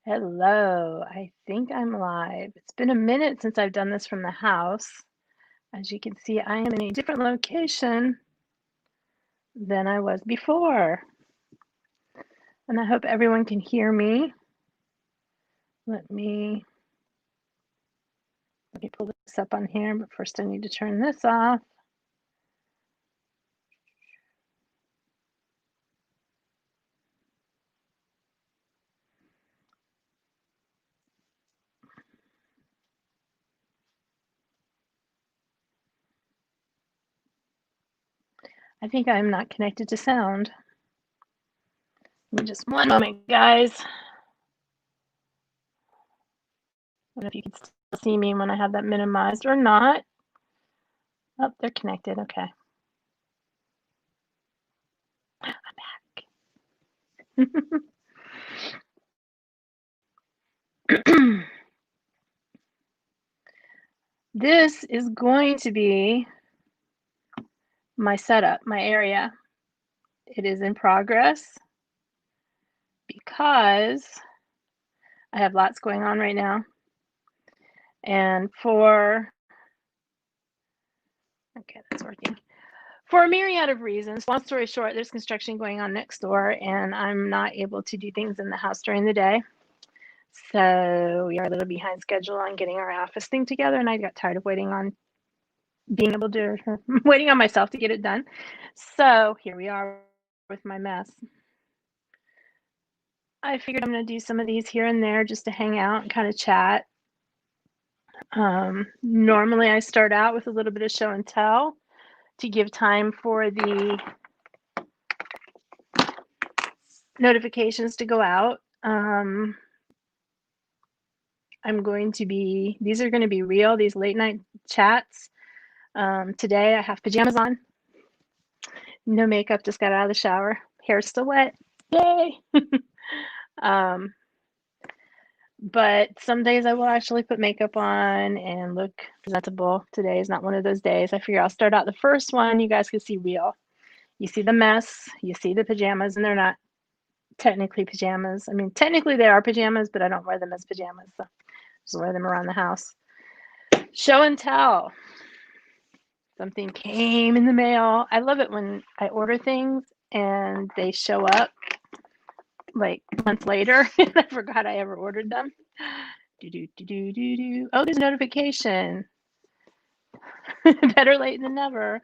Hello, I think I'm live. It's been a minute since I've done this from the house. As you can see, I am in a different location than I was before. And I hope everyone can hear me. Let me pull this up on here, but first I need to turn this off. I think I'm not connected to sound. Give me just one moment, guys. I don't know if you can still see me when I have that minimized or not. Oh, they're connected. Okay. I'm back. This is going to be my setup, my area. It is in progress because I have lots going on right now. And okay, that's working. For a myriad of reasons, long story short, there's construction going on next door and I'm not able to do things in the house during the day. So we are a little behind schedule on getting our office thing together, and I got tired of waiting on waiting on myself to get it done. So here we are with my mess. I figured I'm going to do some of these here and there just to hang out and kind of chat. Normally I start out with a little bit of show and tell to give time for the notifications to go out. These are going to be real, these late night chats. Today I have pajamas on, no makeup, just got out of the shower, hair's still wet, yay. But some days I will actually put makeup on and look presentable. Today is not one of those days. I figure I'll start out the first one. You guys can see real. You see the mess, you see the pajamas, and they're not technically pajamas. I mean, technically they are pajamas, but I don't wear them as pajamas. So I just wear them around the house. Show and tell. Something came in the mail. I love it when I order things and they show up like months later and I forgot I ever ordered them. Oh, there's a notification. Better late than never.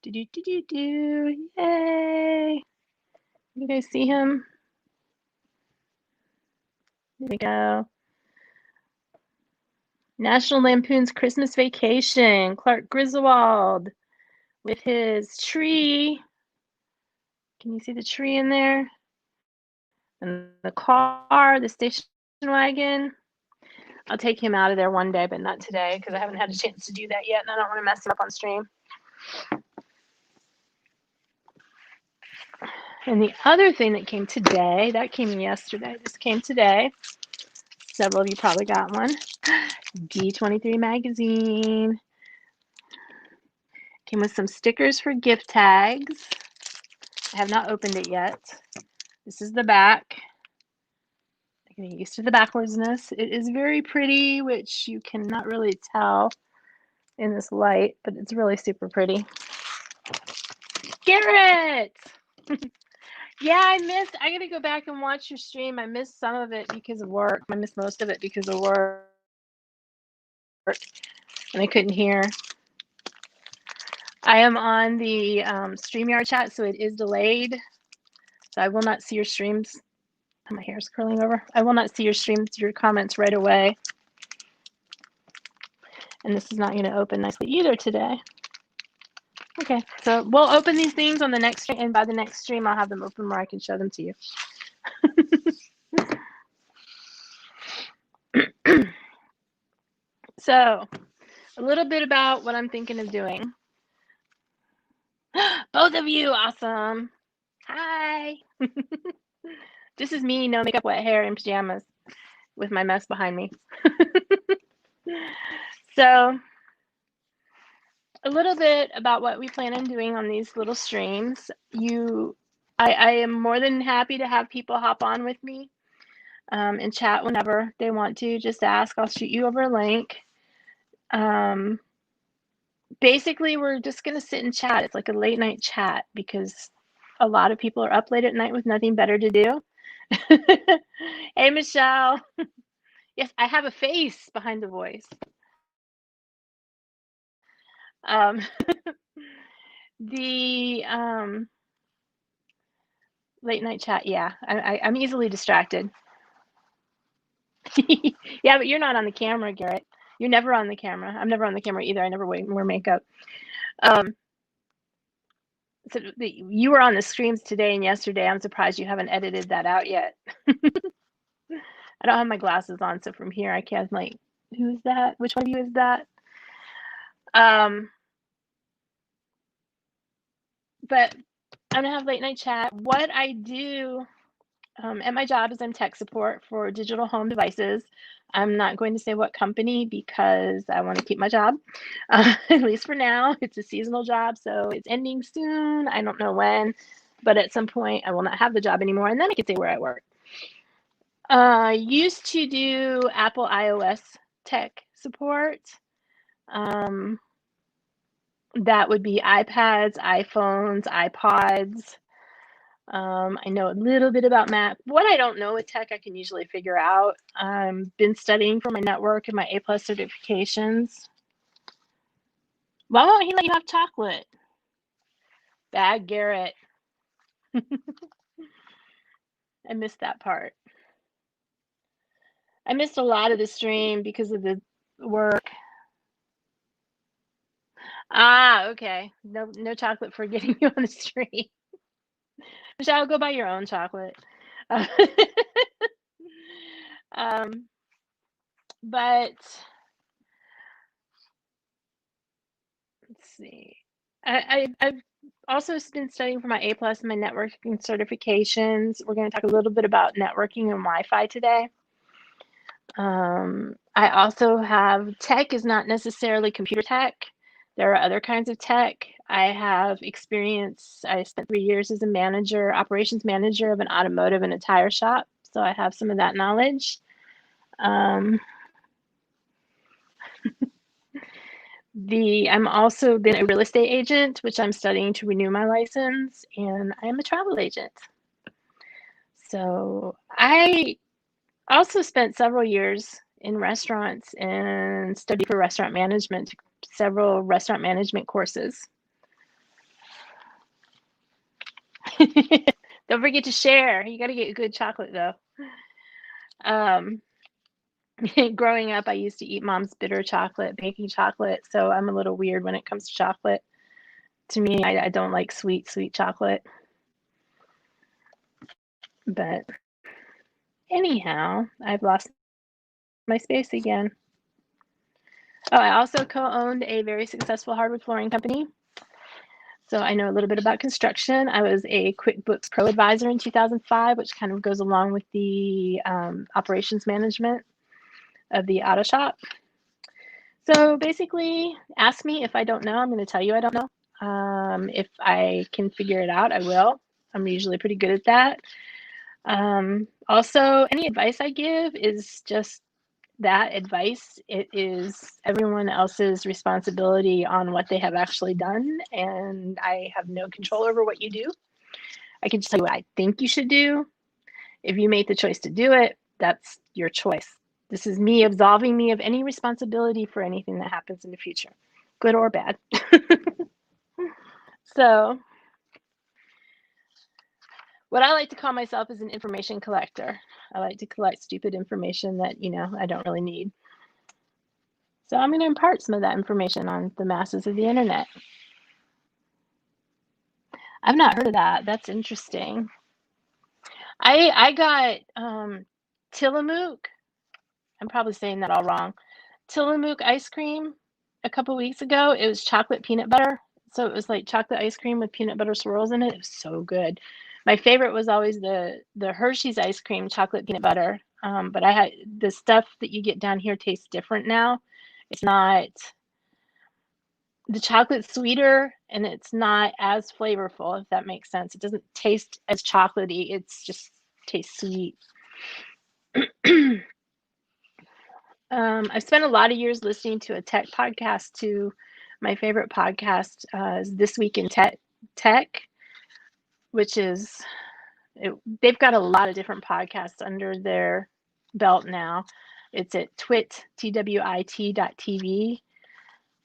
Yay. You guys see him? There we go. National Lampoon's Christmas Vacation. Clark Griswold with his tree. Can you see the tree in there? And the car, the station wagon. I'll take him out of there one day, but not today because I haven't had a chance to do that yet and I don't want to mess him up on stream. And the other thing that came today, that came yesterday, this came today. Several of you probably got one. D23 magazine. Came with some stickers for gift tags. I have not opened it yet. This is the back. I'm getting used to the backwardsness. It is very pretty, which you cannot really tell in this light, but it's really super pretty. Garrett! Yeah, I gotta go back and watch your stream. I missed some of it because of work. I missed most of it because of work. And I couldn't hear. I am on the StreamYard chat, so it is delayed. So I will not see your streams. My hair is curling over. I will not see your streams, your comments right away. And this is not going to open nicely either today. Okay, so we'll open these things on the next stream, and by the next stream, I'll have them open where I can show them to you. So, a little bit about what I'm thinking of doing. Both of you, awesome. Hi. This is me, no makeup, wet hair, and pajamas with my mess behind me. So, a little bit about what we plan on doing on these little streams. I am more than happy to have people hop on with me and chat whenever they want to. Just ask. I'll shoot you over a link. Basically, we're just going to sit and chat. It's like a late night chat because a lot of people are up late at night with nothing better to do. Hey, Michelle. Yes, I have a face behind the voice. Um, the late night chat, yeah, I'm easily distracted. Yeah, but you're not on the camera, Garrett. You're never on the camera. I'm never on the camera either. I never wear makeup. So you were on the streams today and yesterday. I'm surprised you haven't edited that out yet. I don't have my glasses on, so from here I can't like, who is that? Which one of you is that? But I'm gonna have late night chat. What I do at my job is I'm tech support for digital home devices. I'm not going to say what company because I want to keep my job, at least for now. It's a seasonal job, so it's ending soon. I don't know when, but at some point I will not have the job anymore, and then I can say where I work. Used to do Apple iOS tech support. That would be iPads, iPhones, iPods. I know a little bit about Mac. What I don't know with tech, I can usually figure out. Been studying for my network and my A+ certifications. Why won't he let you have chocolate? Bad Garrett. I missed that part. I missed a lot of the stream because of the work. Ah, okay. No chocolate for getting you on the stream. Michelle, go buy your own chocolate. But let's see. I've also been studying for my A+ and my networking certifications. We're going to talk a little bit about networking and Wi-Fi today. I also have tech is not necessarily computer tech. There are other kinds of tech. I have experience. I spent 3 years as a manager, operations manager of an automotive and a tire shop. So I have some of that knowledge. I'm also been a real estate agent, which I'm studying to renew my license, and I am a travel agent. So I also spent several years in restaurants and studied for restaurant management, several restaurant management courses. Don't forget to share. You got to get good chocolate though. Growing up, I used to eat mom's bitter chocolate, baking chocolate. So I'm a little weird when it comes to chocolate. To me, I don't like sweet chocolate. But anyhow, I've lost my space again. Oh, I also co-owned a very successful hardwood flooring company. So I know a little bit about construction. I was a QuickBooks Pro advisor in 2005, which kind of goes along with the operations management of the auto shop. So basically, ask me if I don't know. I'm going to tell you I don't know. If I can figure it out, I will. I'm usually pretty good at that. Also, any advice I give is just that advice. It is everyone else's responsibility on what they have actually done, and I have no control over what you do. I can just tell you what I think you should do. If you made the choice to do it, that's your choice. This is me absolving me of any responsibility for anything that happens in the future, good or bad. So what I like to call myself is an information collector. I like to collect stupid information that, I don't really need. So I'm going to impart some of that information on the masses of the internet. I've not heard of that. That's interesting. I got Tillamook. I'm probably saying that all wrong. Tillamook ice cream a couple weeks ago. It was chocolate peanut butter. So it was like chocolate ice cream with peanut butter swirls in it. It was so good. My favorite was always the Hershey's ice cream, chocolate peanut butter. But I had the stuff that you get down here tastes different now. It's not the chocolate's sweeter and it's not as flavorful, if that makes sense. It doesn't taste as chocolatey. It's just tastes sweet. I've spent a lot of years listening to a tech podcast too. My favorite podcast is This Week in Tech, which is they've got a lot of different podcasts under their belt now. It's at twit.tv,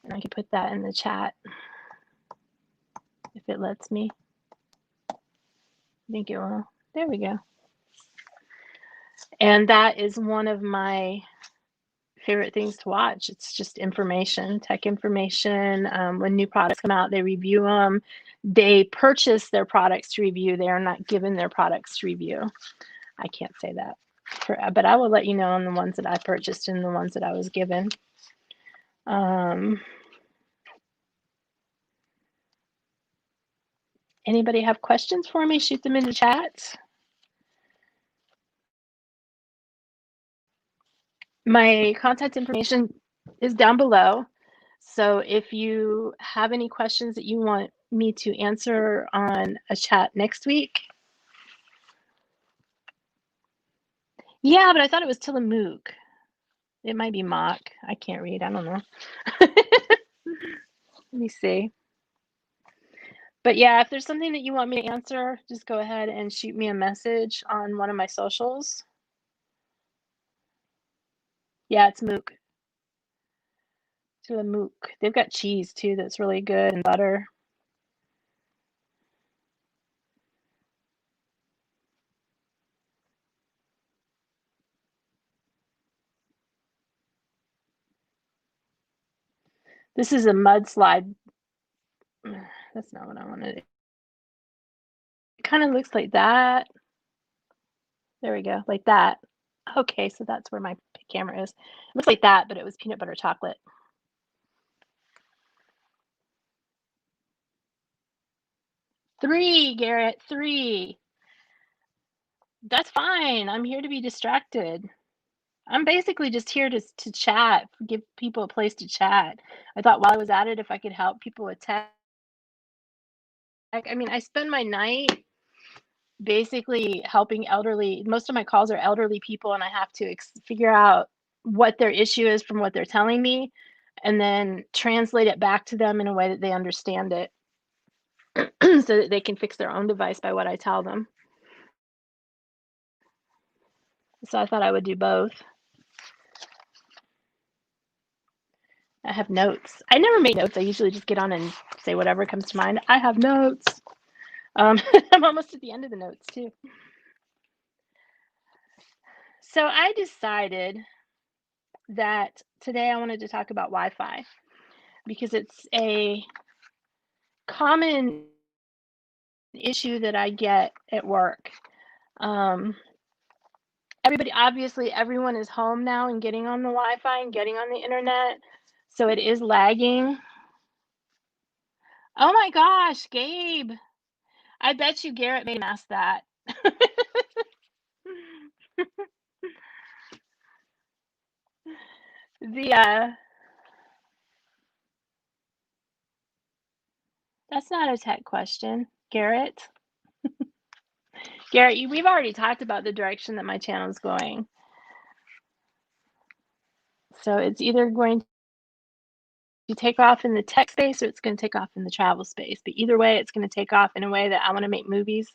and I can put that in the chat if it lets me. I think it will. There we go. And that is one of my favorite things to watch. It's just information, tech information. When new products come out, they review them. They purchase their products to review. They are not given their products to review. I can't say that, but I will let you know on the ones that I purchased and the ones that I was given. Anybody have questions for me? Shoot them in the chat. My contact information is down below. So if you have any questions that you want me to answer on a chat next week. Yeah, but I thought it was Tillamook. It might be mock. I can't read. I don't know. Let me see. But yeah, if there's something that you want me to answer, just go ahead and shoot me a message on one of my socials. Yeah, it's Mook. Tillamook. They've got cheese too that's really good, and butter. This is a mudslide. That's not what I wanted. It kind of looks like that. There we go, like that. Okay, so that's where my camera is. It looks like that, but it was peanut butter chocolate. Three, Garrett, three. That's fine. I'm here to be distracted. I'm basically just here to chat, give people a place to chat. I thought while I was at it, if I could help people with tech. I mean, I spend my night basically helping elderly. Most of my calls are elderly people, and I have to figure out what their issue is from what they're telling me, and then translate it back to them in a way that they understand it so that they can fix their own device by what I tell them. So I thought I would do both. I have notes. I never make notes. I usually just get on and say whatever comes to mind. I have notes. I'm almost at the end of the notes too. So I decided that today I wanted to talk about Wi-Fi because it's a common issue that I get at work. Everyone is home now and getting on the Wi-Fi and getting on the internet, so it is lagging. Oh my gosh, Gabe. I bet you Garrett made him ask that. That's not a tech question, Garrett. Garrett, we've already talked about the direction that my channel is going. So it's either going to take off in the tech space or it's going to take off in the travel space. But either way, it's going to take off in a way that I want to make movies,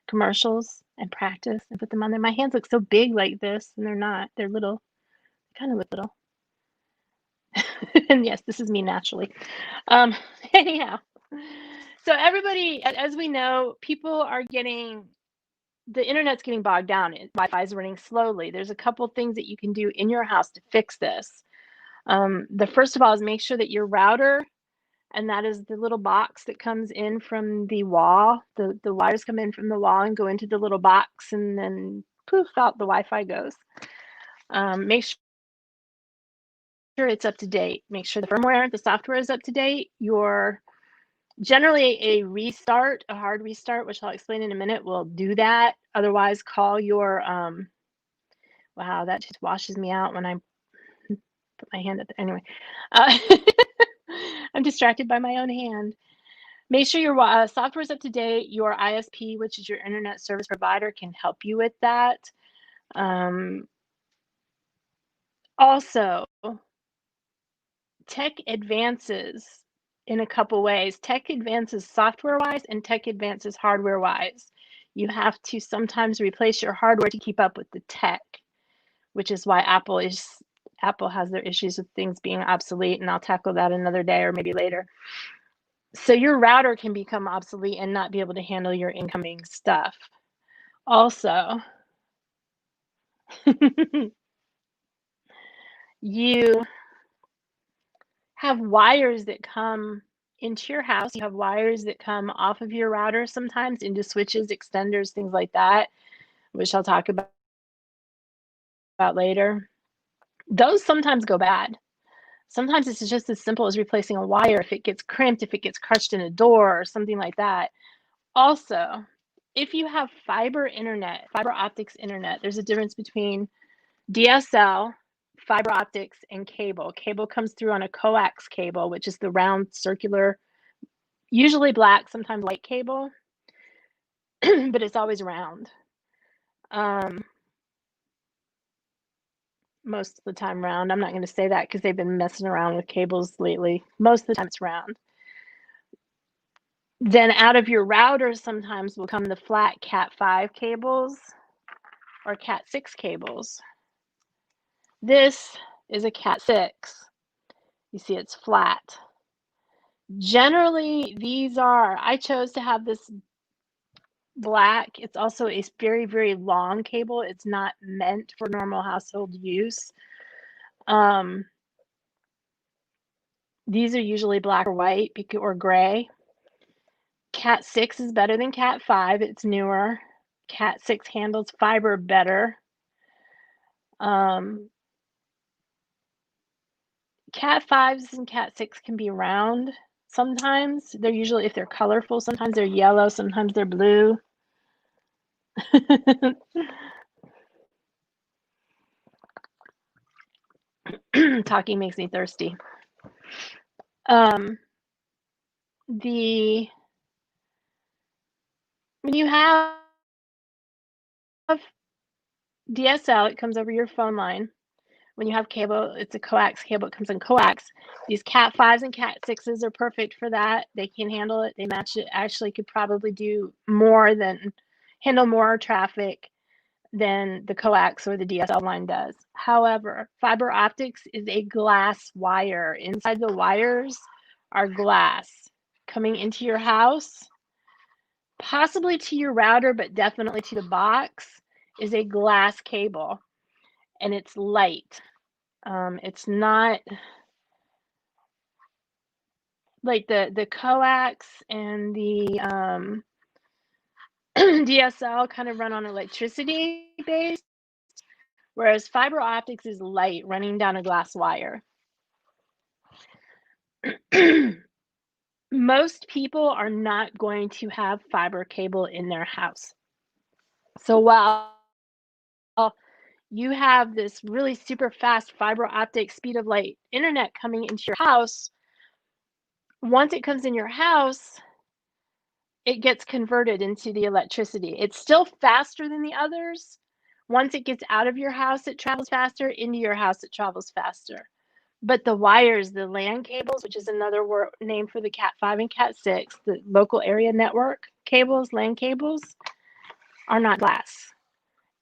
commercials, and practice and put them on there. My hands look so big like this, and they're not. They're little, kind of little. And yes, this is me naturally. Anyhow, so everybody, as we know, people are the internet's getting bogged down. Wi-Fi is running slowly. There's a couple things that you can do in your house to fix this. The first of all is make sure that your router, and that is the little box that comes in from the wall. The wires come in from the wall and go into the little box, and then poof, out the Wi-Fi goes. Make sure it's up to date. Make sure the firmware, the software is up to date. Generally a hard restart, which I'll explain in a minute, will do that. Otherwise, call your, wow, that just washes me out when I put my hand up there. Anyway, I'm distracted by my own hand. Make sure your software is up to date. Your ISP, which is your internet service provider, can help you with that. Also, tech advances in a couple ways. Tech advances software-wise and tech advances hardware-wise. You have to sometimes replace your hardware to keep up with the tech, which is why Apple has their issues with things being obsolete, and I'll tackle that another day or maybe later. So your router can become obsolete and not be able to handle your incoming stuff. Also, you have wires that come into your house. You have wires that come off of your router sometimes into switches, extenders, things like that, which I'll talk about later. Those sometimes go bad. Sometimes it's just as simple as replacing a wire if it gets crimped, if it gets crushed in a door or something like that. Also, if you have fiber optics internet, there's a difference between DSL, fiber optics, and cable. Cable comes through on a coax cable, which is the round circular, usually black, sometimes white cable, but it's always round. Most of the time round. I'm not going to say that because they've been messing around with cables lately. Most of the time it's round. Then out of your router sometimes will come the flat Cat5 cables or Cat6 cables. This is a Cat6. You see it's flat. Generally, I chose to have this black. It's also a very, very long cable. It's not meant for normal household use. These are usually black or white or gray. Cat6 is better than Cat5. It's newer. Cat6 handles fiber better. Cat5s and Cat6 can be round sometimes. They're usually, if they're colorful, sometimes they're yellow, sometimes they're blue. Talking makes me thirsty. When you have DSL, it comes over your phone line. When you have cable, it's a coax cable. It comes in coax. These Cat5s and Cat6s are perfect for that. They can handle it. They match it. Actually, could probably handle more traffic than the coax or the DSL line does. However, fiber optics is a glass wire. Inside the wires are glass coming into your house, possibly to your router, but definitely to the box, is a glass cable, and it's light. It's not like the coax and the DSL kind of run on electricity based, whereas fiber optics is light, running down a glass wire. Most people are not going to have fiber cable in their house. So while you have this really super fast fiber optic speed of light internet coming into your house, once it comes in your house, it gets converted into the electricity. It's still faster than the others. Once it gets out of your house, it travels faster. Into your house, it travels faster. But the wires, the LAN cables, which is another name for the Cat5 and Cat6, the local area network cables, LAN cables, are not glass.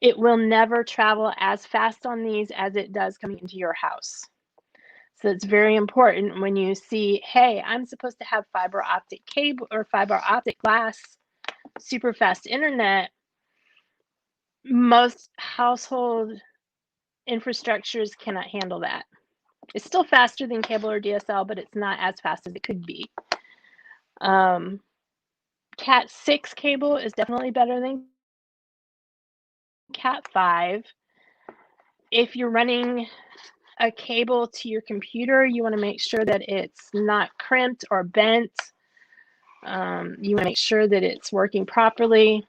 It will never travel as fast on these as it does coming into your house. So it's very important when you see, hey, I'm supposed to have fiber optic cable or fiber optic glass, super fast internet. Most household infrastructures cannot handle that. It's still faster than cable or DSL, but it's not as fast as it could be. Cat6 cable is definitely better than Cat5. If you're running a cable to your computer, you want to make sure that it's not crimped or bent. You want to make sure that it's working properly.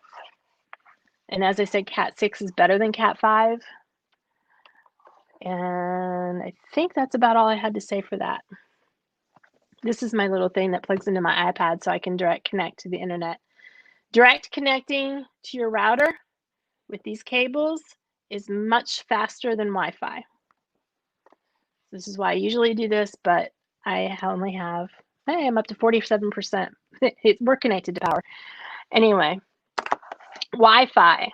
And as I said, Cat6 is better than Cat5. And I think that's about all I had to say for that. This is my little thing that plugs into my iPad so I can direct connect to the internet. Direct connecting to your router with these cables is much faster than Wi-Fi. This is why I usually do this, but I only have, hey, I'm up to 47%. We're connected to power. Anyway, Wi-Fi.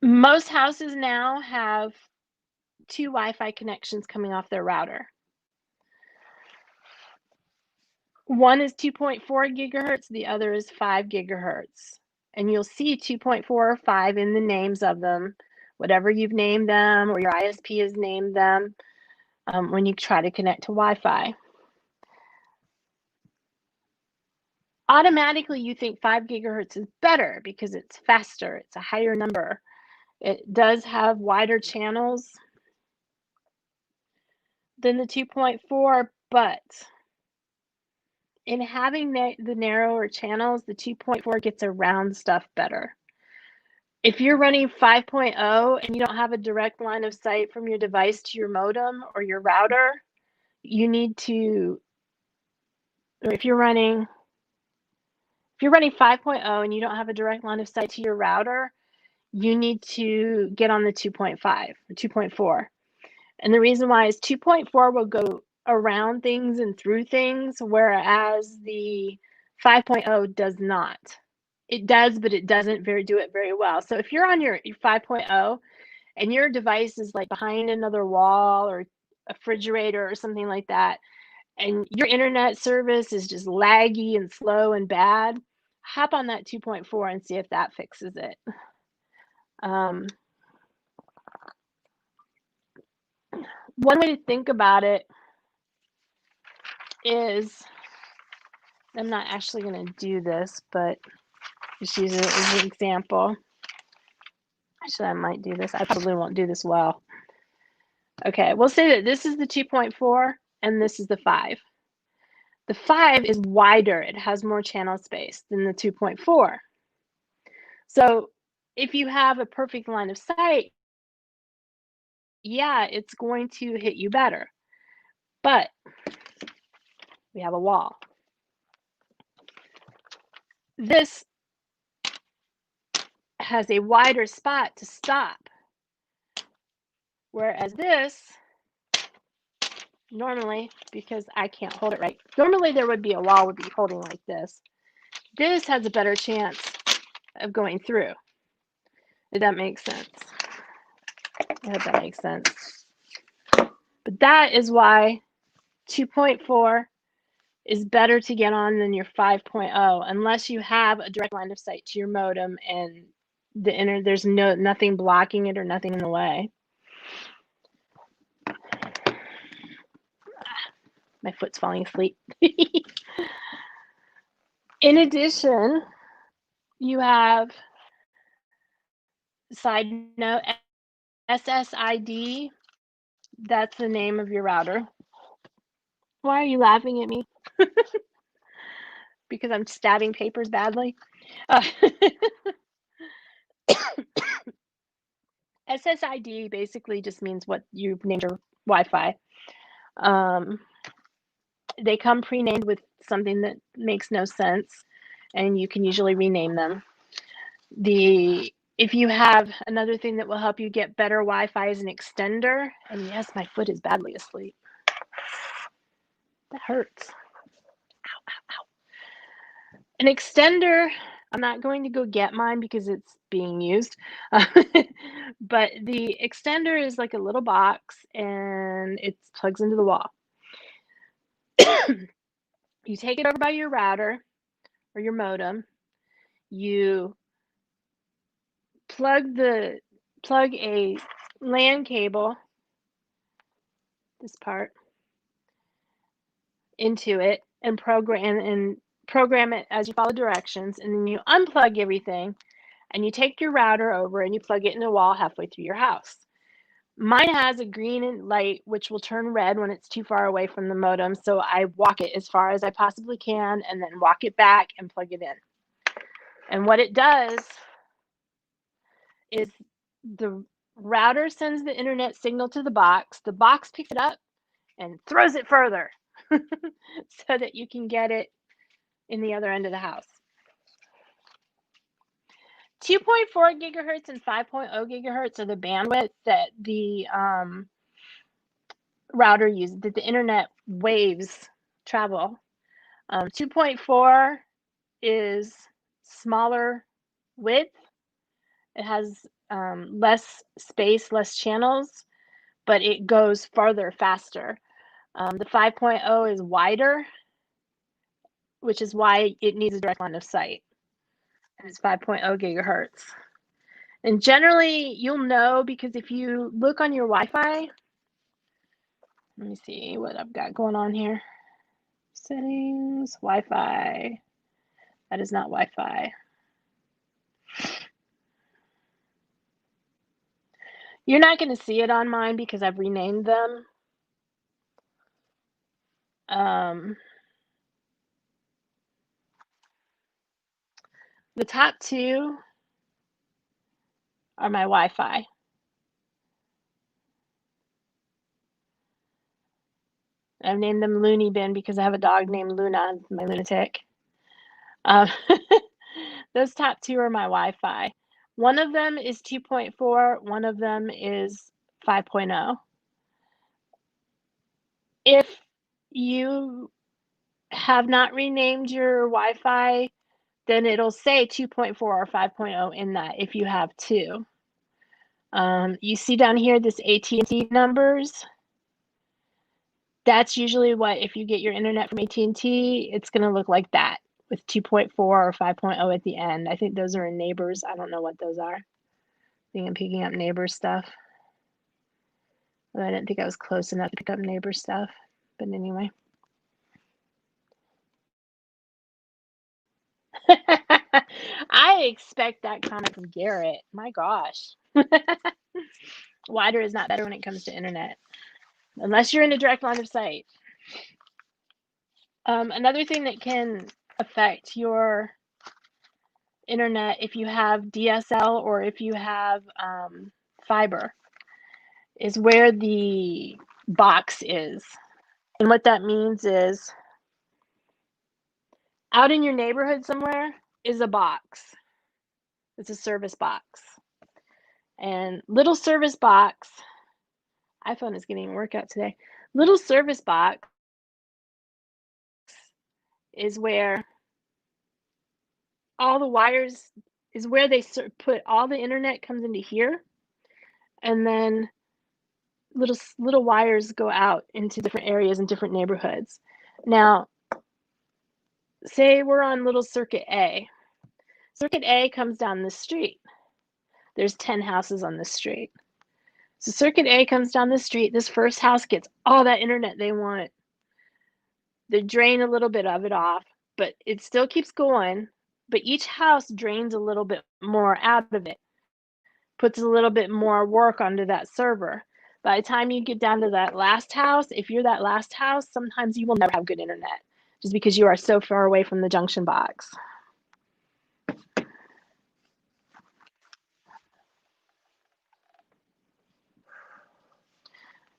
Most houses now have 2 Wi-Fi connections coming off their router. One is 2.4 gigahertz, the other is 5 gigahertz. And you'll see 2.4 or 5 in the names of them, whatever you've named them or your ISP has named them when you try to connect to Wi-Fi. Automatically, you think 5 gigahertz is better because it's faster, it's a higher number. It does have wider channels than the 2.4, but in having the narrower channels, the 2.4 gets around stuff better. If you're running 5.0 and you don't have a direct line of sight from your device to your modem or your router, you need to, or if you're running 5.0 and you don't have a direct line of sight to your router, you need to get on the 2.5 or 2.4. And the reason why is 2.4 will go around things and through things, whereas the 5.0 does not. It does, but it doesn't do it very well. So if you're on your 5.0 and your device is like behind another wall or a refrigerator or something like that, and your internet service is just laggy and slow and bad, hop on that 2.4 and see if that fixes it. One way to think about it is, I'm not actually going to do this, but just use it as an example. Actually, I might do this. I probably won't do this well. Okay, we'll say that this is the 2.4 and this is the 5. The 5 is wider. It has more channel space than the 2.4. So if you have a perfect line of sight, yeah, it's going to hit you better. But we have a wall. This has a wider spot to stop. Whereas this, normally, because I can't hold it right, normally there would be a wall would be holding like this. This has a better chance of going through. If that makes sense. I hope that makes sense. But that is why 2.4 is better to get on than your 5.0 unless you have a direct line of sight to your modem and there's nothing blocking it or nothing in the way. My foot's falling asleep. In addition, you have, side note, SSID. That's the name of your router. Why are you laughing at me? Because I'm stabbing papers badly? SSID basically just means what you've named your Wi-Fi. They come pre-named with something that makes no sense, and you can usually rename them. If you have another thing that will help you get better Wi-Fi is an extender. And yes, my foot is badly asleep. That hurts. Ow, ow, ow. An extender, I'm not going to go get mine because it's being used. But the extender is like a little box and it plugs into the wall. You take it over by your router or your modem. You plug a LAN cable, this part, into it and program it as you follow directions, and then you unplug everything and you take your router over and you plug it in a wall halfway through your house. Mine has a green light which will turn red when it's too far away from the modem, so I walk it as far as I possibly can and then walk it back and plug it in. And what it does is the router sends the internet signal to the box picks it up and throws it further so that you can get it in the other end of the house. 2.4 gigahertz and 5.0 gigahertz are the bandwidth that the router uses, that the internet waves travel. 2.4 is smaller width. It has less space, less channels, but it goes farther, faster. The 5.0 is wider, which is why it needs a direct line of sight. And it's 5.0 gigahertz. And generally, you'll know because if you look on your Wi-Fi, let me see what I've got going on here. Settings, Wi-Fi. That is not Wi-Fi. You're not going to see it on mine because I've renamed them. The top two are my Wi-Fi. I've named them Looney Bin because I have a dog named Luna, my lunatic. Those top two are my Wi-Fi. One of them is 2.4, one of them is 5.0. If you have not renamed your Wi-Fi, then it'll say 2.4 or 5.0 in that if you have two. You see down here this AT&T numbers. That's usually what, if you get your internet from AT&T, it's going to look like that with 2.4 or 5.0 at the end. I think those are in neighbors. I don't know what those are. I think I'm picking up neighbor stuff. I didn't think I was close enough to pick up neighbor stuff, but anyway. I expect that comment from Garrett. My gosh. Wider is not better when it comes to internet, unless you're in a direct line of sight. Another thing that can affect your internet if you have DSL or if you have fiber is where the box is. And what that means is out in your neighborhood somewhere is a box. It's a service box. And little service box, iPhone is getting a workout today. Little service box is where all the wires, is where they put all the internet comes into here. And then little wires go out into different areas and different neighborhoods. Now, say we're on little circuit A. Circuit A comes down the street. There's 10 houses on this street. So circuit A comes down the street. This first house gets all that internet they want. They drain a little bit of it off, but it still keeps going. But each house drains a little bit more out of it, puts a little bit more work onto that server. By the time you get down to that last house, if you're that last house, sometimes you will never have good internet just because you are so far away from the junction box.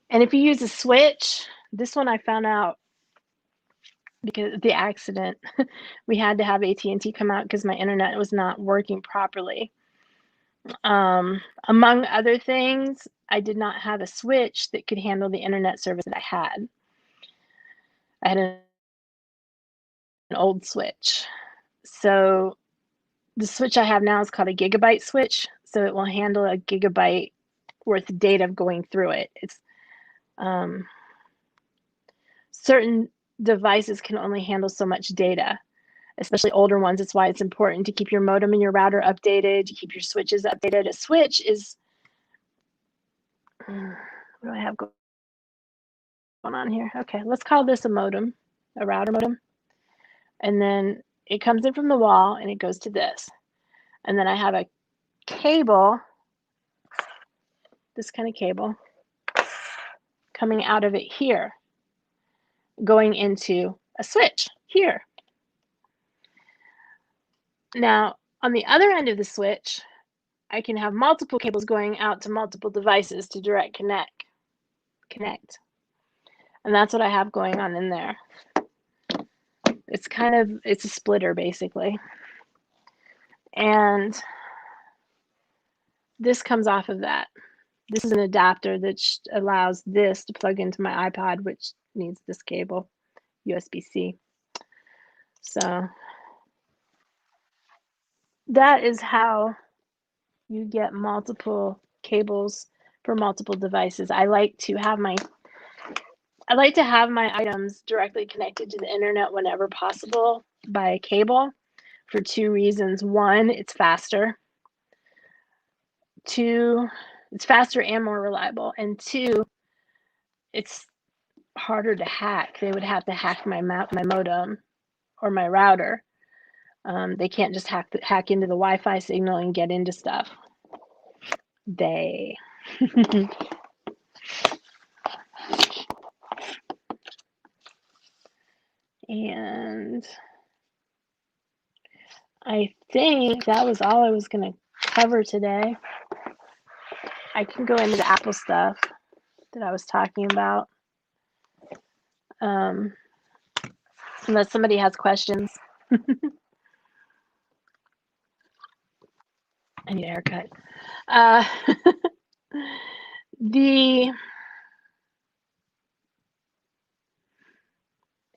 And if you use a switch, this one I found out because of the accident. We had to have AT&T come out because my internet was not working properly. Among other things, I did not have a switch that could handle the internet service that I had. I had an old switch. So the switch I have now is called a gigabyte switch. So it will handle a gigabyte worth of data going through it. It's certain devices can only handle so much data, especially older ones. It's why it's important to keep your modem and your router updated, to keep your switches updated. A switch is, what do I have going on here? Okay, let's call this a modem, a router modem. And then it comes in from the wall and it goes to this. And then I have a cable, this kind of cable, coming out of it here, going into a switch here. Now, on the other end of the switch, I can have multiple cables going out to multiple devices to direct connect. And that's what I have going on in there. It's a splitter basically. And this comes off of that. This is an adapter that allows this to plug into my iPod, which needs this cable, USB-C. So that is how you get multiple cables for multiple devices. I like to have my items directly connected to the internet whenever possible by cable for two reasons. One, it's faster. Two, it's faster and more reliable. And two, it's harder to hack. They would have to hack my modem or my router. They can't just hack into the Wi-Fi signal and get into stuff. And I think that was all I was going to cover today. I can go into the Apple stuff that I was talking about. Unless somebody has questions. I need a haircut. The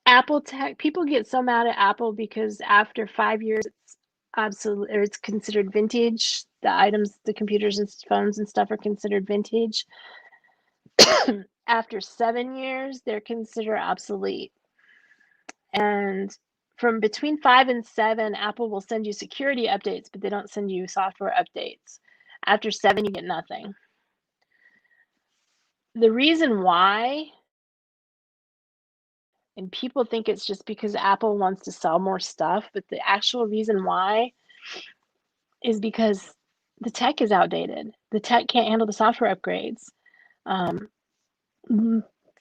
Apple tech, people get so mad at Apple because after 5 years, it's considered vintage. The items, the computers and phones and stuff are considered vintage. After 7 years, they're considered obsolete. And from between 5 and 7, Apple will send you security updates, but they don't send you software updates. After 7, you get nothing. The reason why, and people think it's just because Apple wants to sell more stuff, but the actual reason why is because the tech is outdated. The tech can't handle the software upgrades.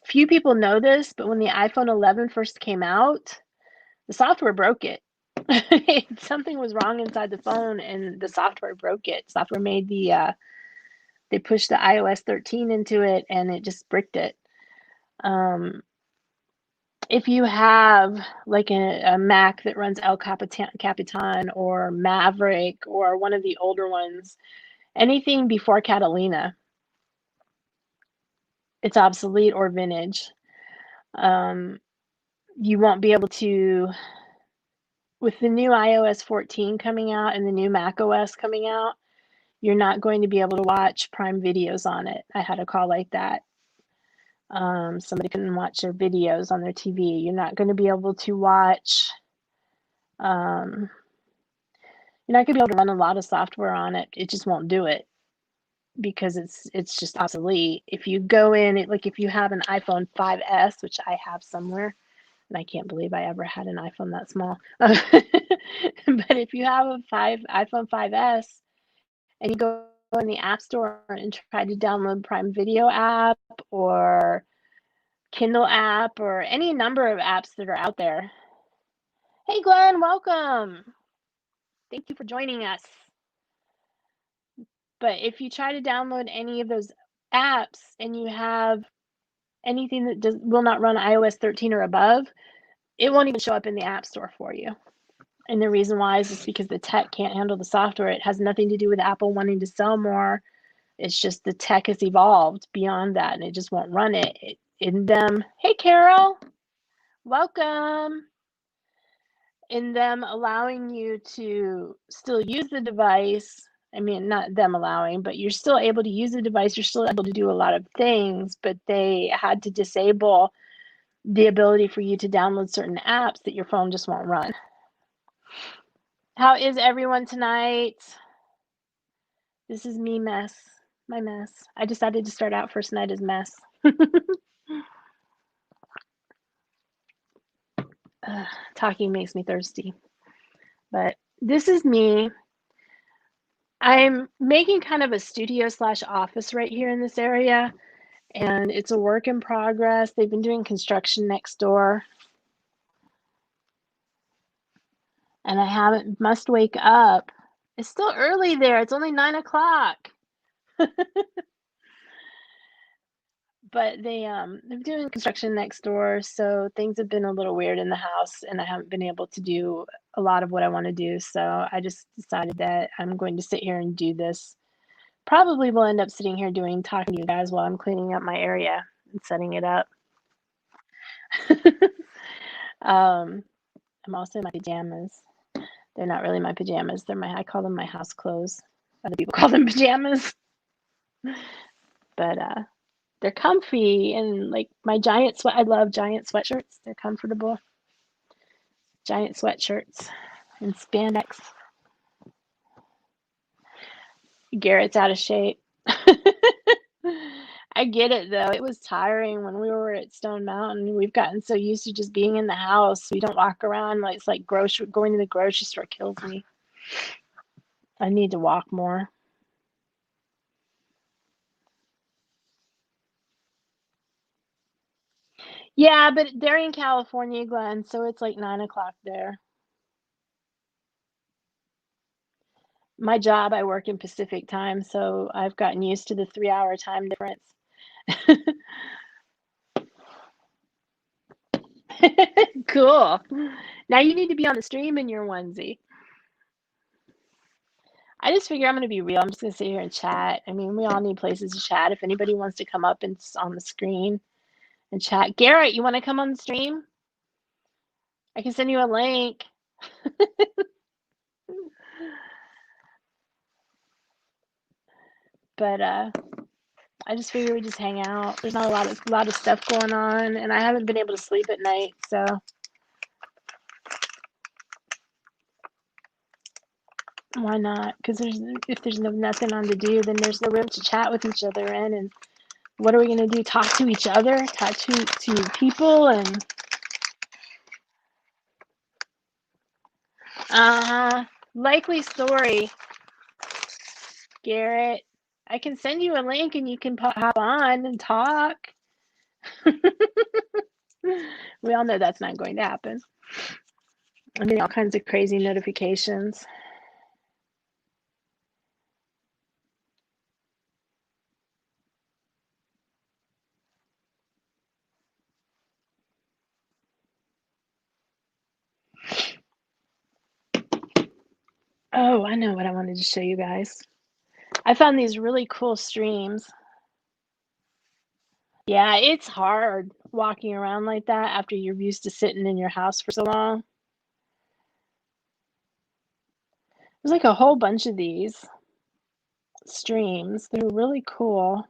Few people know this, but when the iPhone 11 first came out, the software broke it. Something was wrong inside the phone and the software broke it. Software made they pushed the iOS 13 into it and it just bricked it. If you have like a Mac that runs El Capitan or Maverick or one of the older ones, anything before Catalina, it's obsolete or vintage. You won't be able to, with the new iOS 14 coming out and the new Mac OS coming out, you're not going to be able to watch Prime videos on it. I had a call like that. Somebody couldn't watch their videos on their TV. You're not going to be able to watch, you're not going to be able to run a lot of software on it. It just won't do it because it's just obsolete. If you go in, like if you have an iPhone 5S, which I have somewhere, and I can't believe I ever had an iPhone that small. But if you have a iPhone 5S and you go in the App Store and try to download Prime Video app or Kindle app or any number of apps that are out there. Hey Glenn, welcome. Thank you for joining us. But if you try to download any of those apps and you have anything that will not run iOS 13 or above, it won't even show up in the App Store for you. And the reason why is because the tech can't handle the software. It has nothing to do with Apple wanting to sell more. It's just the tech has evolved beyond that and it just won't run it. Hey Carol, welcome. In them allowing you to still use the device, I mean, not them allowing, but you're still able to use the device, you're still able to do a lot of things, but they had to disable the ability for you to download certain apps that your phone just won't run. How is everyone tonight? This is me my mess. I decided to start out first night as mess. Talking makes me thirsty. But this is me. I'm making kind of a studio / office right here in this area, and it's a work in progress. They've been doing construction next door. And I must wake up. It's still early there. It's only 9 o'clock. But they're doing construction next door, so things have been a little weird in the house, and I haven't been able to do a lot of what I want to do. So I just decided that I'm going to sit here and do this. Probably will end up sitting here talking to you guys while I'm cleaning up my area and setting it up. um, I'm also in my pajamas. They're not really my pajamas. I call them my house clothes. Other people call them pajamas. But they're comfy and like my giant sweat. I love giant sweatshirts. They're comfortable. Giant sweatshirts and spandex. Garrett's out of shape. I get it though. It was tiring when we were at Stone Mountain. We've gotten so used to just being in the house. We don't walk around like it's like going to the grocery store kills me. I need to walk more. Yeah, but they're in California, Glenn, so it's like 9 o'clock there. My job, I work in Pacific time, so I've gotten used to the 3 hour time difference. Cool. Now you need to be on the stream in your onesie. I just figure I'm going to be real. I'm just going to sit here and chat. I mean, we all need places to chat. If anybody wants to come up and on the screen and chat. Garrett, you want to come on the stream? I can send you a link. But I just figure we just hang out. There's not a lot of stuff going on, and I haven't been able to sleep at night, so why not? Because if there's nothing on to do, then there's no room to chat with each other in. And what are we gonna do? Talk to each other? Talk to people? And likely story, Garrett. I can send you a link and you can hop on and talk. We all know that's not going to happen. I'm getting all kinds of crazy notifications. Oh, I know what I wanted to show you guys. I found these really cool streams. Yeah, it's hard walking around like that after you're used to sitting in your house for so long. There's like a whole bunch of these streams. They're really cool.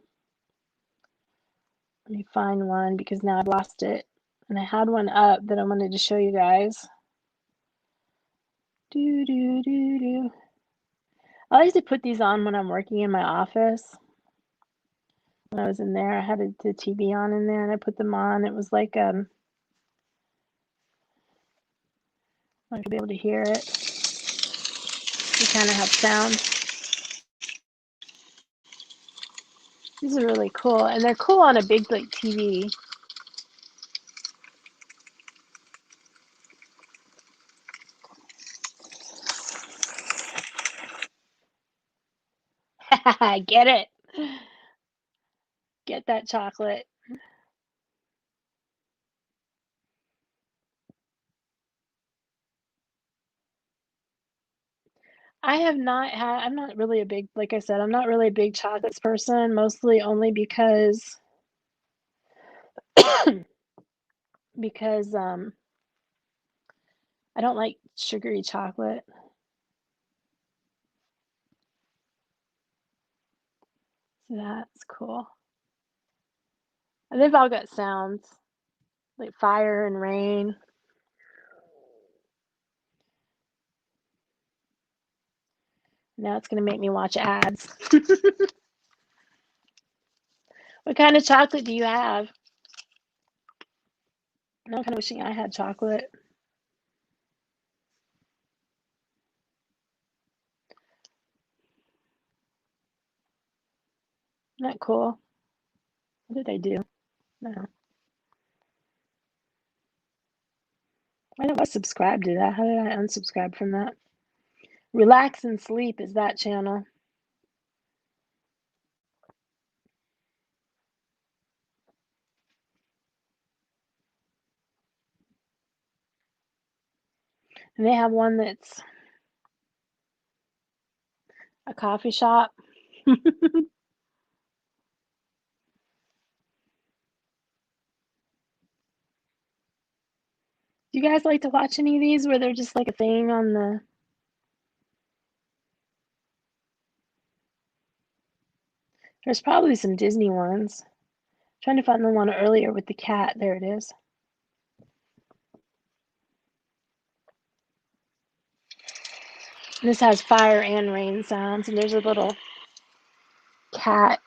Let me find one because now I've lost it. And I had one up that I wanted to show you guys. Do, do, do, do. I like to put these on when I'm working in my office. When I was in there, I had the TV on in there and I put them on. It was like, I could be able to hear it. You kind of have sound. These are really cool. And they're cool on a big, like, TV. Get it. Get that chocolate. I'm not really a big, like I said, I'm not really a big chocolates person, mostly only because I don't like sugary chocolate. So that's cool. And they've all got sounds like fire and rain. Now it's going to make me watch ads. What kind of chocolate do you have? I'm kind of wishing I had chocolate. Isn't that cool? What did I do? No. I was subscribed to that. How did I unsubscribe from that? Relax and Sleep is that channel. And they have one that's a coffee shop. Do you guys like to watch any of these where they're just like a thing on the... There's probably some Disney ones. I'm trying to find the one earlier with the cat. There it is. This has fire and rain sounds, and there's a little cat.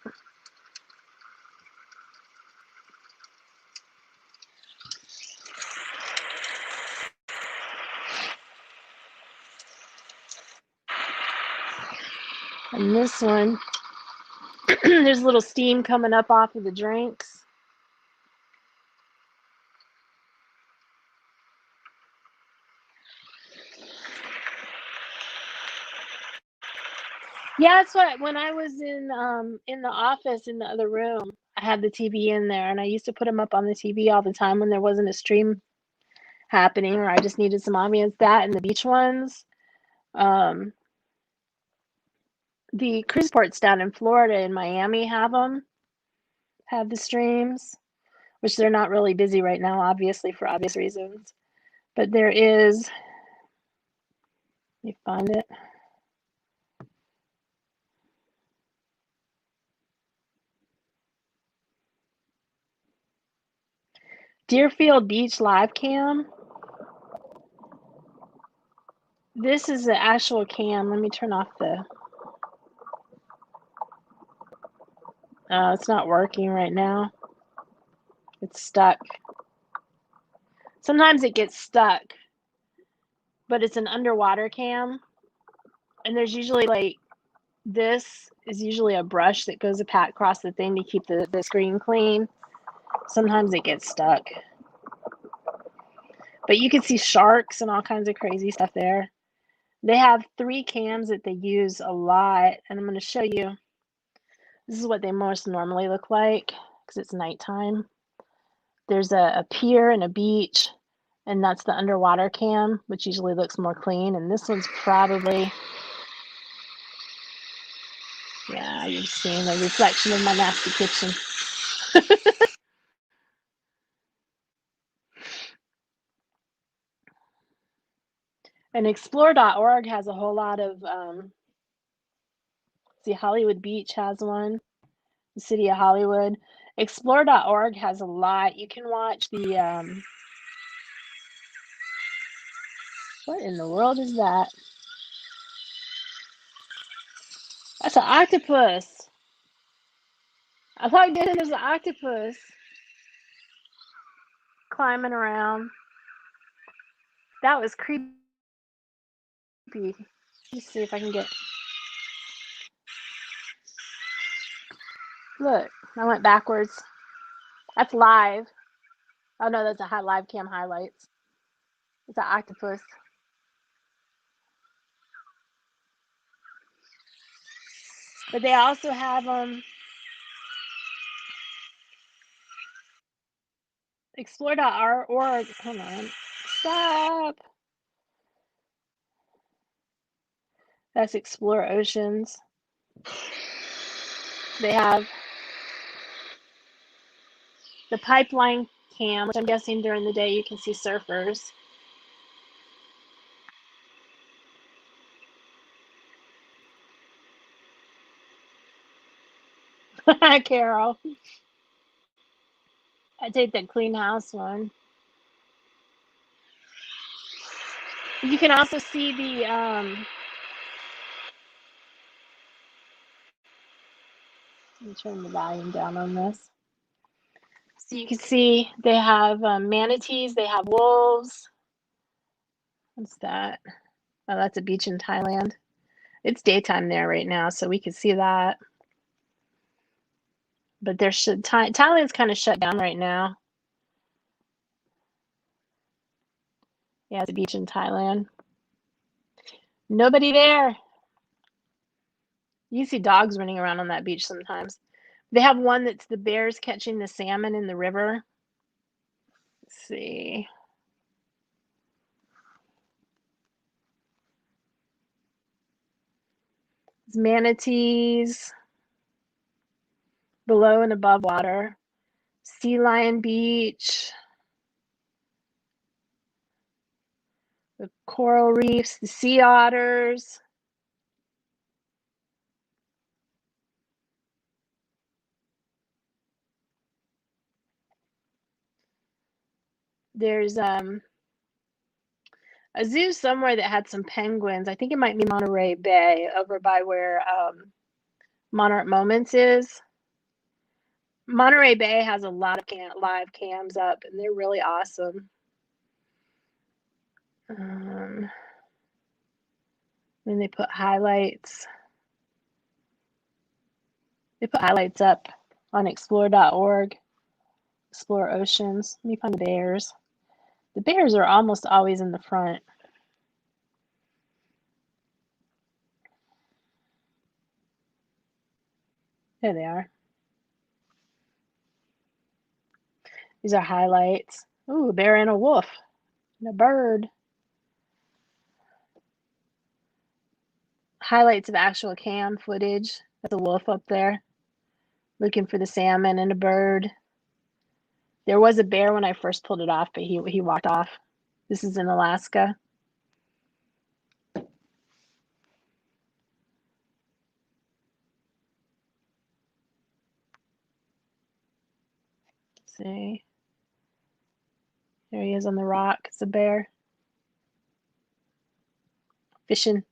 And this one, there's a little steam coming up off of the drinks. Yeah, that's what, when I was in the office in the other room, I had the TV in there, and I used to put them up on the TV all the time when there wasn't a stream happening or I just needed some ambience. That and the beach ones. The cruise ports down in Florida and Miami have the streams, which they're not really busy right now, obviously, for obvious reasons. But there is, let me find it. Deerfield Beach live cam. This is the actual cam. Let me turn off the... it's not working right now. It's stuck. Sometimes it gets stuck, but it's an underwater cam. And there's usually like, this is usually a brush that goes across the thing to keep the screen clean. Sometimes it gets stuck. But you can see sharks and all kinds of crazy stuff there. They have 3 cams that they use a lot, and I'm going to show you. This is what they most normally look like because it's nighttime. There's a pier and a beach, and that's the underwater cam, which usually looks more clean. And this one's probably, yeah, you've seen the reflection of my nasty kitchen. And explore.org has a whole lot of, see, Hollywood Beach has one, the city of Hollywood. Explore.org has a lot. You can watch the, what in the world is that? That's an octopus. I logged in and there's an octopus climbing around. That was creepy. Let's see if I can get... Look, I went backwards. That's live. Oh no, that's a live cam highlights. It's an octopus. But they also have explore.org. Hold on. Stop. That's Explore Oceans. They have the pipeline cam, which I'm guessing during the day you can see surfers. Carol. I take the clean house one. You can also see the let me turn the volume down on this. So you can see they have manatees, they have wolves. What's that? Oh, that's a beach in Thailand. It's daytime there right now, so we can see that. But Thailand's kind of shut down right now. Yeah, it's a beach in Thailand. Nobody there. You see dogs running around on that beach sometimes. They have one that's the bears catching the salmon in the river. Let's see. manatees below and above water. Sea lion beach. The coral reefs, the sea otters. There's a zoo somewhere that had some penguins. I think it might be Monterey Bay, over by where Monarch Moments is. Monterey Bay has a lot of live cams up, and they're really awesome. Then they put highlights. They put highlights up on explore.org. Explore oceans. Let me find the bears. The bears are almost always in the front. There they are. These are highlights. Ooh, a bear and a wolf and a bird. Highlights of actual cam footage. That's a wolf up there looking for the salmon and a bird. There was a bear when I first pulled it off, but he walked off. This is in Alaska. Let's see. There he is on the rock. It's a bear. Fishing.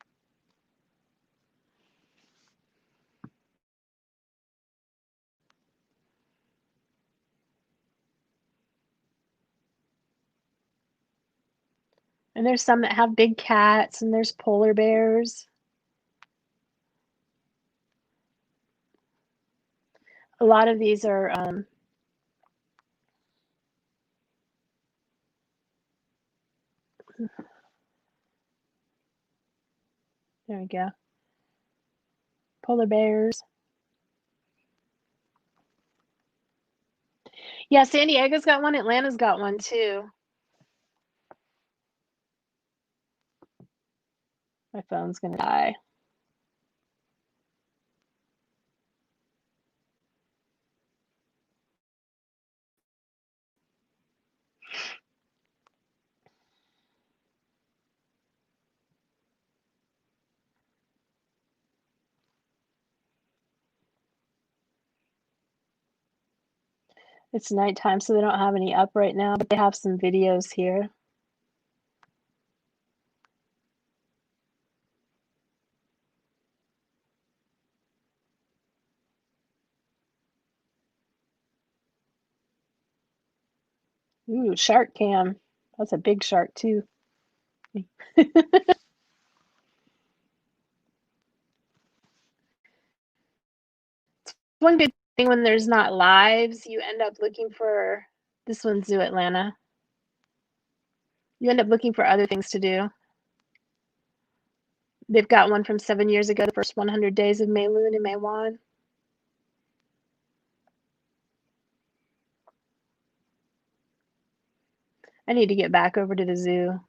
And there's some that have big cats, and there's polar bears. A lot of these are there we go. Polar bears. Yeah, San Diego's got one. Atlanta's got one too. My phone's gonna die. It's nighttime, so they don't have any up right now, but they have some videos here. Ooh, shark cam. That's a big shark too. One good thing when there's not lives, you end up looking for, this one's Zoo Atlanta. You end up looking for other things to do. They've got one from 7 years ago, the first 100 days of May Loon and May Wan. I need to get back over to the zoo.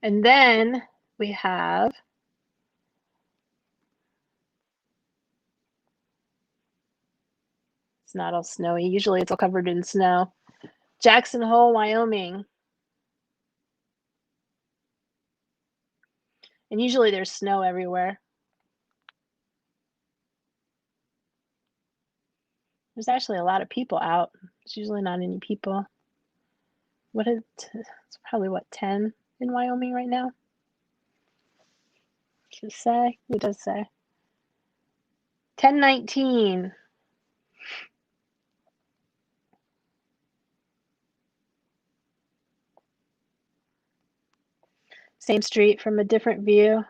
And then we have, it's not all snowy. Usually it's all covered in snow. Jackson Hole, Wyoming. And usually there's snow everywhere. There's actually a lot of people out. There's usually not any people. It's probably what, 10 in Wyoming right now? Should it say? It does say. 10:19. Same street from a different view.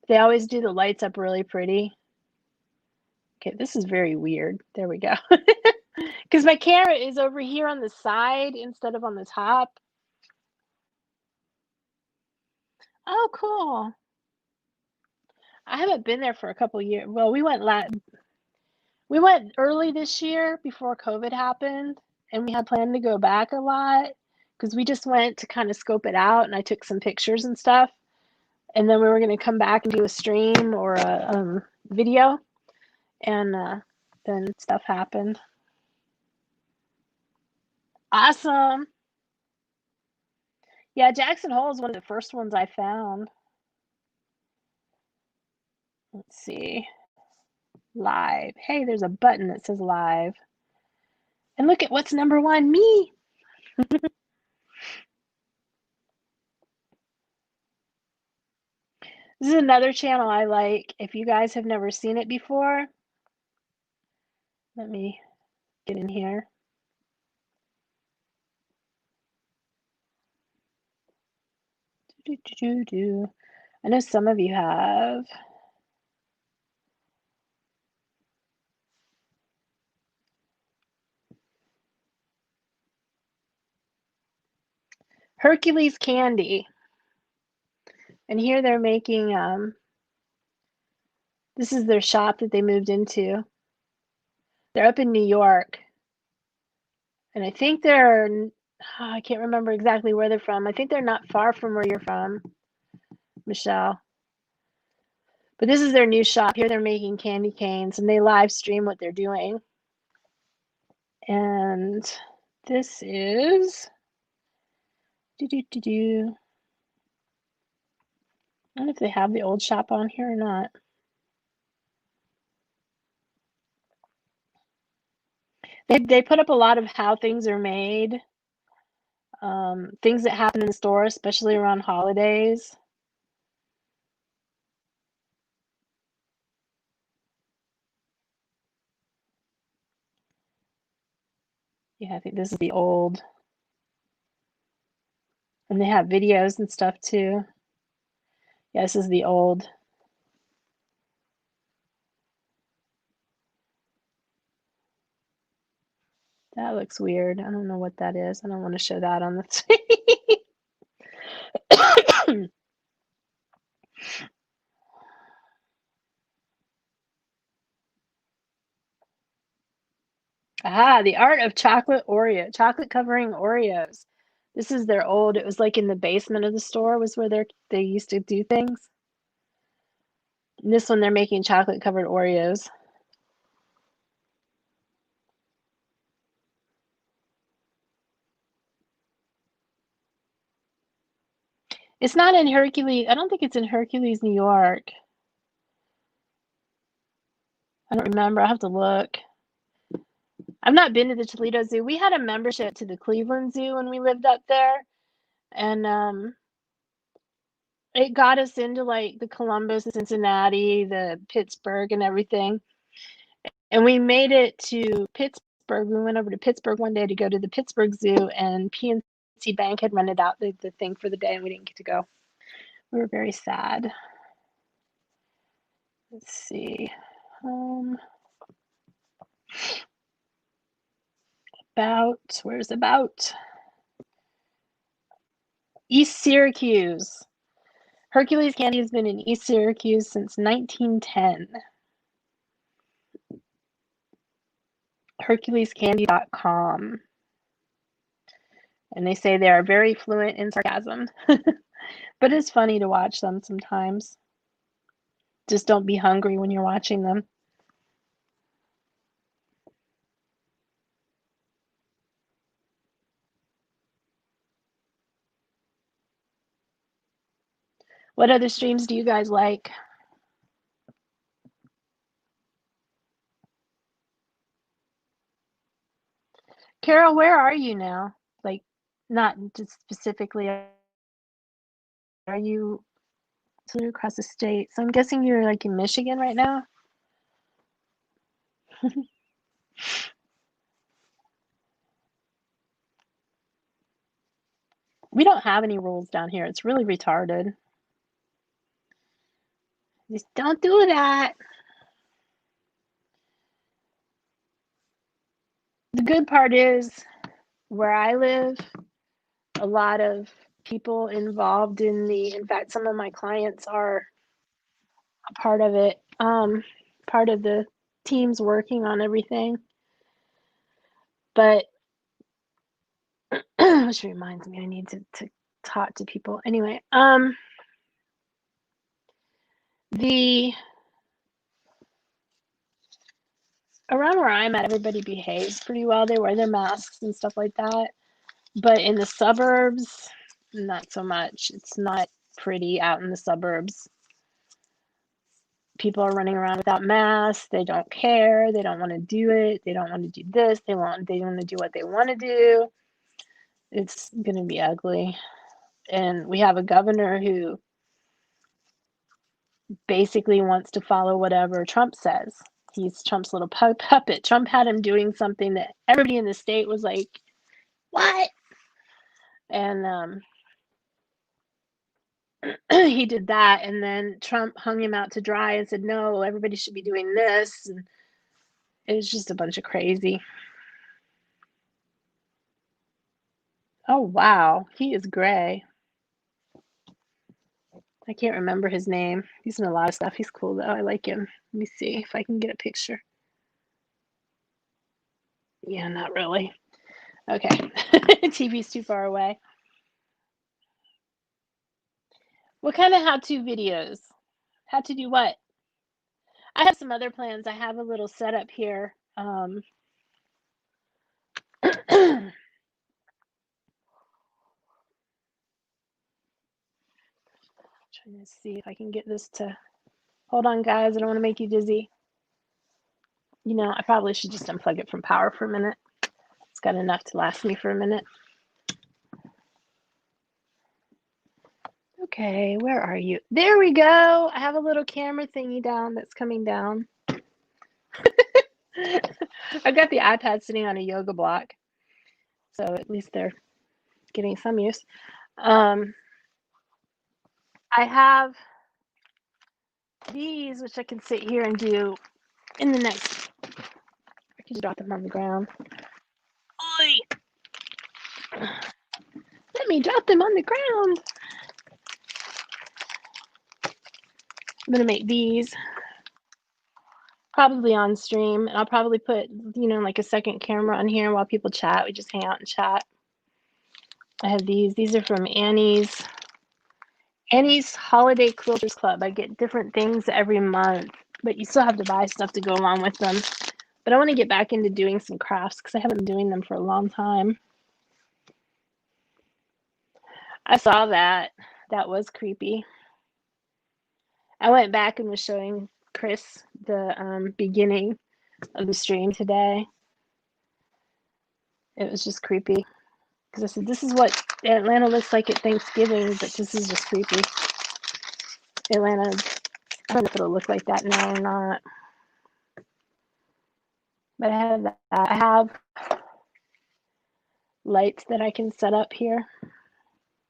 They always do the lights up really pretty. Okay, this is very weird. There we go. Because my camera is over here on the side instead of on the top. Oh, cool. I haven't been there for a couple years. Well, we went We went early this year before COVID happened, and we had planned to go back a lot because we just went to kind of scope it out, and I took some pictures and stuff. And then we were going to come back and do a stream or a video, and then stuff happened. Awesome. Yeah, Jackson Hole is one of the first ones I found. Let's see. Live. Hey, there's a button that says live. And look at what's number one, me. This is another channel I like. If you guys have never seen it before, let me get in here. I know some of you have. Hercules Candy. And here they're making, this is their shop that they moved into. They're up in New York. And I think I can't remember exactly where they're from. I think they're not far from where you're from, Michelle. But this is their new shop. Here they're making candy canes, and they live stream what they're doing. And this is, I don't know if they have the old shop on here or not. They put up a lot of how things are made, things that happen in the store, especially around holidays. Yeah, I think this is the old. And they have videos and stuff too. Yeah, this is the old. That looks weird. I don't know what that is. I don't want to show that on the screen. The art of chocolate covering Oreos. This is their old, it was like in the basement of the store was where they used to do things. And this one they're making chocolate covered Oreos. It's not in Hercules. I don't think it's in Hercules, New York. I don't remember. I'll have to look. I've not been to the Toledo Zoo. We had a membership to the Cleveland Zoo when we lived up there. And it got us into like the Columbus, the Cincinnati, the Pittsburgh and everything. And we made it to Pittsburgh. We went over to Pittsburgh one day to go to the Pittsburgh Zoo, and PNC Bank had rented out the thing for the day, and we didn't get to go. We were very sad. Let's see. Where's about? East Syracuse. Hercules Candy has been in East Syracuse since 1910. HerculesCandy.com. And they say they are very fluent in sarcasm. But it's funny to watch them sometimes. Just don't be hungry when you're watching them. What other streams do you guys like? Carol, where are you now? Like, not just specifically, are you across the state? So I'm guessing you're like in Michigan right now? We don't have any rules down here. It's really retarded. Just don't do that. The good part is where I live, a lot of people involved in fact, some of my clients are a part of it, part of the teams working on everything. But which reminds me, I need to talk to people. Anyway, the around where I'm at, everybody behaves pretty well. They wear their masks and stuff like that. But in the suburbs, not so much. It's not pretty out in the suburbs. People are running around without masks. They don't care. They don't want to do it. They don't want to do this. They want to do what they want to do. It's going to be ugly. And we have a governor who basically wants to follow whatever Trump says. He's Trump's little puppet. Trump had him doing something that everybody in the state was like, what? And he did that, and then Trump hung him out to dry and said, no, everybody should be doing this. And it was just a bunch of crazy. Oh, wow. He is gray. I can't remember his name. He's in a lot of stuff. He's cool, though. I like him. Let me see if I can get a picture. Yeah, not really. Okay. TV's too far away. What kind of how-to videos? How to do what? I have some other plans. I have a little setup here. Trying to see if I can get this to... Hold on, guys. I don't want to make you dizzy. You know, I probably should just unplug it from power for a minute. It's got enough to last me for a minute. Okay, where are you? There we go. I have a little camera thingy down that's coming down. I've got the iPad sitting on a yoga block, so at least they're getting some use. I have these, which I can sit here and do in the next... I can drop them on the ground. Oi! Let me drop them on the ground. I'm gonna make these probably on stream, and I'll probably put, you know, like a second camera on here while people chat. We just hang out and chat. I have these. These are from Annie's Holiday Quilters Club. I get different things every month, but you still have to buy stuff to go along with them. But I want to get back into doing some crafts because I haven't been doing them for a long time. I saw that. That was creepy. I went back and was showing Chris the beginning of the stream today. It was just creepy. Because I said, this is what Atlanta looks like at Thanksgiving, but this is just creepy. Atlanta, I don't know if it'll look like that now or not. But I have that. I have lights that I can set up here.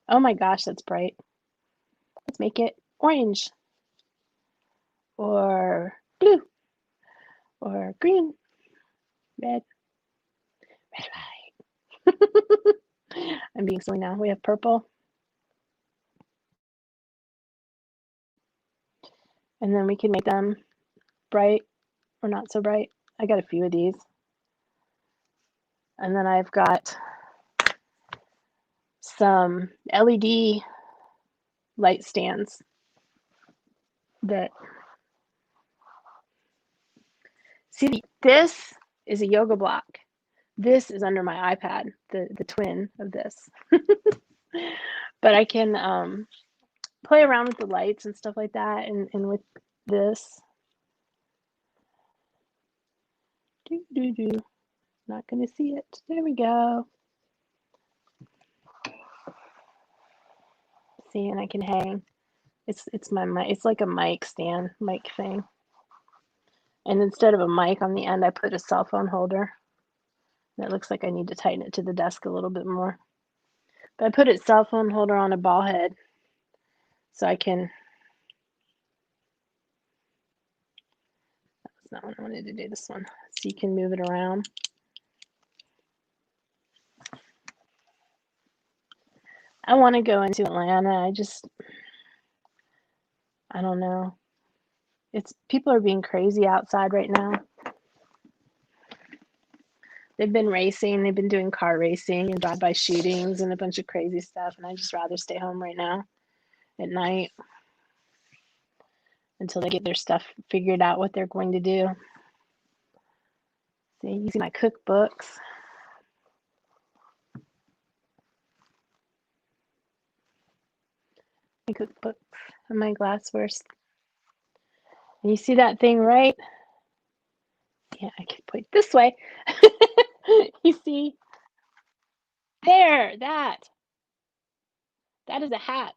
Oh my gosh, that's bright. Let's make it orange. Or blue. Or green. Red. Red, right. I'm being silly now. We have purple. And then we can make them bright or not so bright. I got a few of these. And then I've got some LED light stands that... See, this is a yoga block. This is under my iPad, the twin of this. But I can play around with the lights and stuff like that, and with this. Not gonna see it. There we go. See, and I can hang. It's my mic. It's like a mic stand, mic thing. And instead of a mic on the end, I put a cell phone holder. And it looks like I need to tighten it to the desk a little bit more. But I put a cell phone holder on a ball head so I can... That's not what I wanted to do, this one. So you can move it around. I want to go into Atlanta. I don't know. People are being crazy outside right now. They've been racing. They've been doing car racing and drive-by shootings and a bunch of crazy stuff. And I'd just rather stay home right now at night until they get their stuff figured out what they're going to do. See, you see my cookbooks. My cookbooks and my glassware. And you see that thing, right? Yeah, I can point this way. You see? There, that is a hat.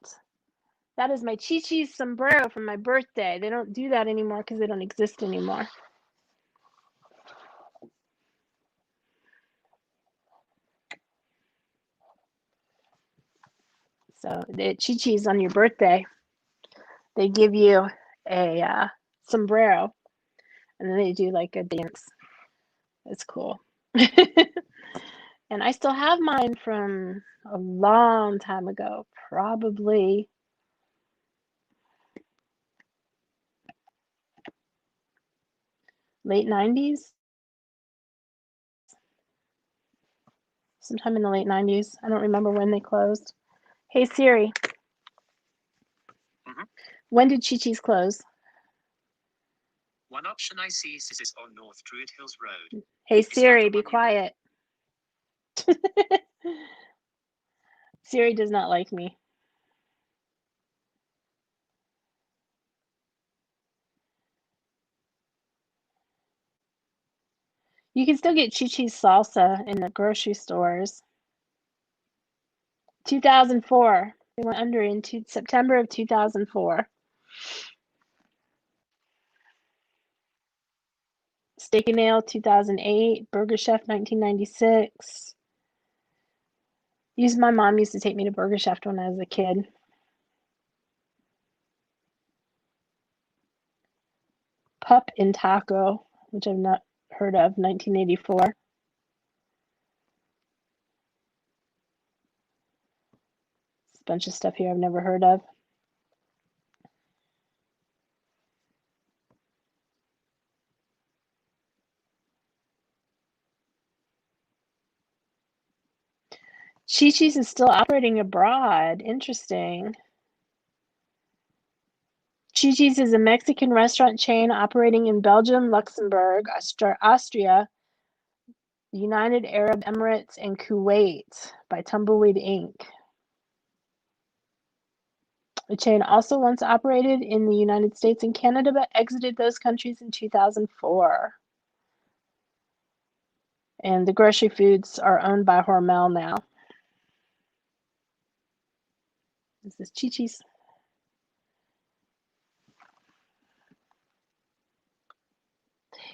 That is my Chi-Chi's sombrero from my birthday. They don't do that anymore because they don't exist anymore. So the Chi-Chi's on your birthday, they give you a sombrero, and then they do like a dance. It's cool. And I still have mine from a long time ago, probably late 90s, sometime in the late 90s. I don't remember when they closed. Hey Siri, when did Chi-Chi's close? One option I see is on North Druid Hills Road. Hey Siri, be quiet. Siri does not like me. You can still get Chi-Chi's salsa in the grocery stores. 2004. They went under in September of 2004. Steak and Ale 2008. Burger Chef 1996. My mom used to take me to Burger Chef when I was a kid. Pup and Taco, which I've not heard of, 1984. It's a bunch of stuff here I've never heard of. Chi-Chi's is still operating abroad. Interesting. Chi-Chi's is a Mexican restaurant chain operating in Belgium, Luxembourg, Austria, the United Arab Emirates, and Kuwait by Tumbleweed Inc. The chain also once operated in the United States and Canada, but exited those countries in 2004. And the grocery foods are owned by Hormel now. This is Chi-Chi's.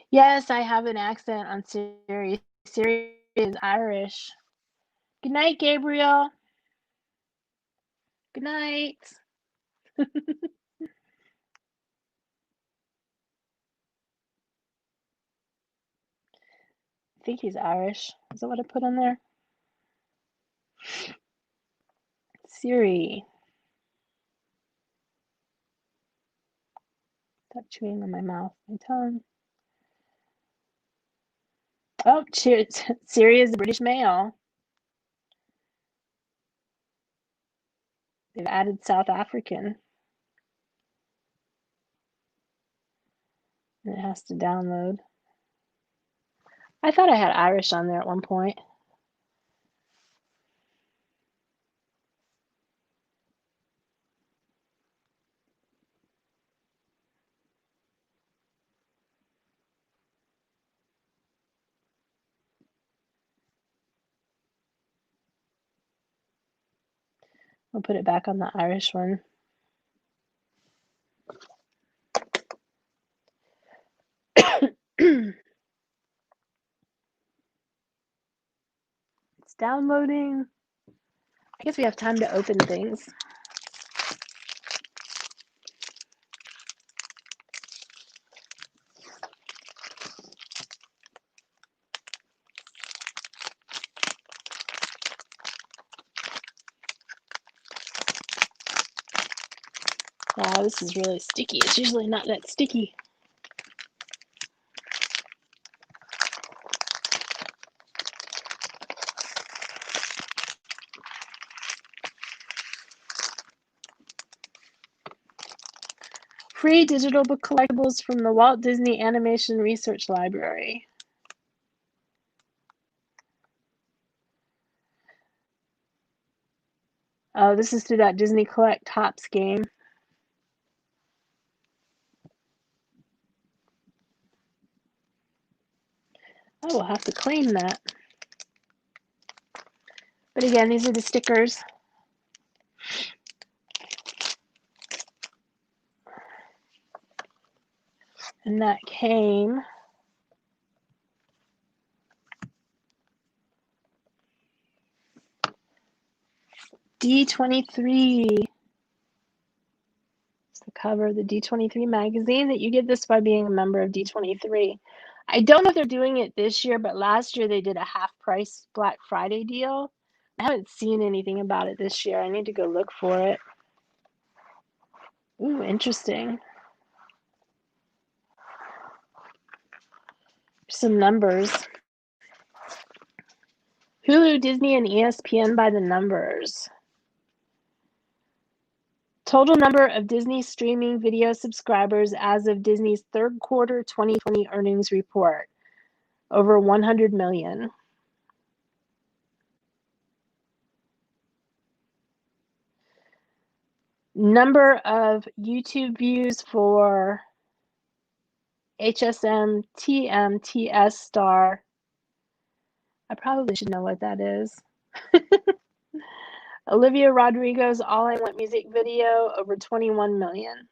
Yes, I have an accent on Siri. Siri is Irish. Good night, Gabriel. Good night. I think he's Irish. Is that what I put on there? Siri. Stop chewing on my mouth. My tongue. Oh, cheers. Siri is the British male. They've added South African. And it has to download. I thought I had Irish on there at one point. I'll put it back on the Irish one. It's downloading. I guess we have time to open things. Wow, this is really sticky. It's usually not that sticky. Free digital book collectibles from the Walt Disney Animation Research Library. Oh, this is through that Disney Collect Tops game. I will have to claim that. But again, these are the stickers. And that came D23. It's the cover of the D23 magazine that you get this by being a member of D23. I don't know if they're doing it this year, but last year they did a half price Black Friday deal. I haven't seen anything about it this year. I need to go look for it. Ooh, interesting. Some numbers. Hulu, Disney, and ESPN by the numbers. Total number of Disney streaming video subscribers as of Disney's third quarter 2020 earnings report. Over 100 million. Number of YouTube views for HSM TMTS star. I probably should know what that is. Olivia Rodrigo's All I Want music video, over 21 million.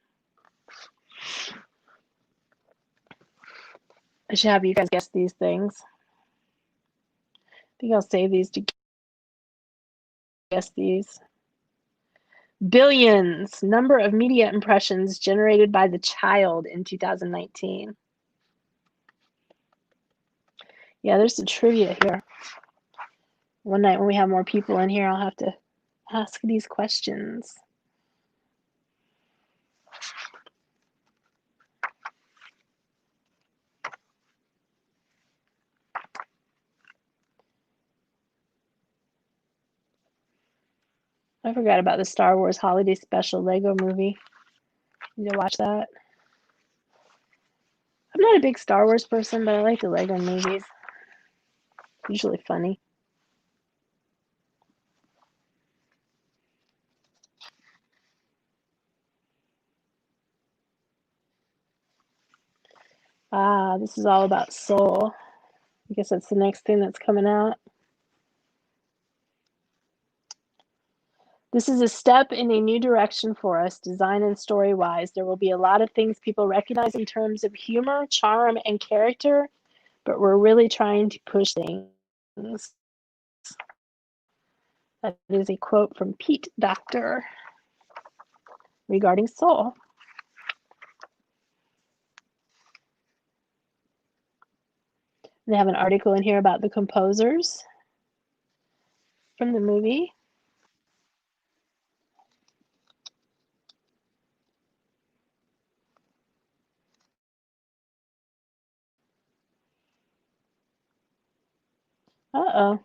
I should have you guys guess these things. I think I'll save these to guess these. Billions. Number of media impressions generated by the child in 2019. Yeah, there's some trivia here. One night when we have more people in here, I'll have to ask these questions. I forgot about the Star Wars Holiday Special Lego movie. Need to watch that. I'm not a big Star Wars person, but I like the Lego movies. Usually funny. Ah, this is all about Soul. I guess that's the next thing that's coming out. This is a step in a new direction for us, design and story-wise. There will be a lot of things people recognize in terms of humor, charm, and character, but we're really trying to push things. That is a quote from Pete Docter regarding Soul. They have an article in here about the composers from the movie. Uh-oh.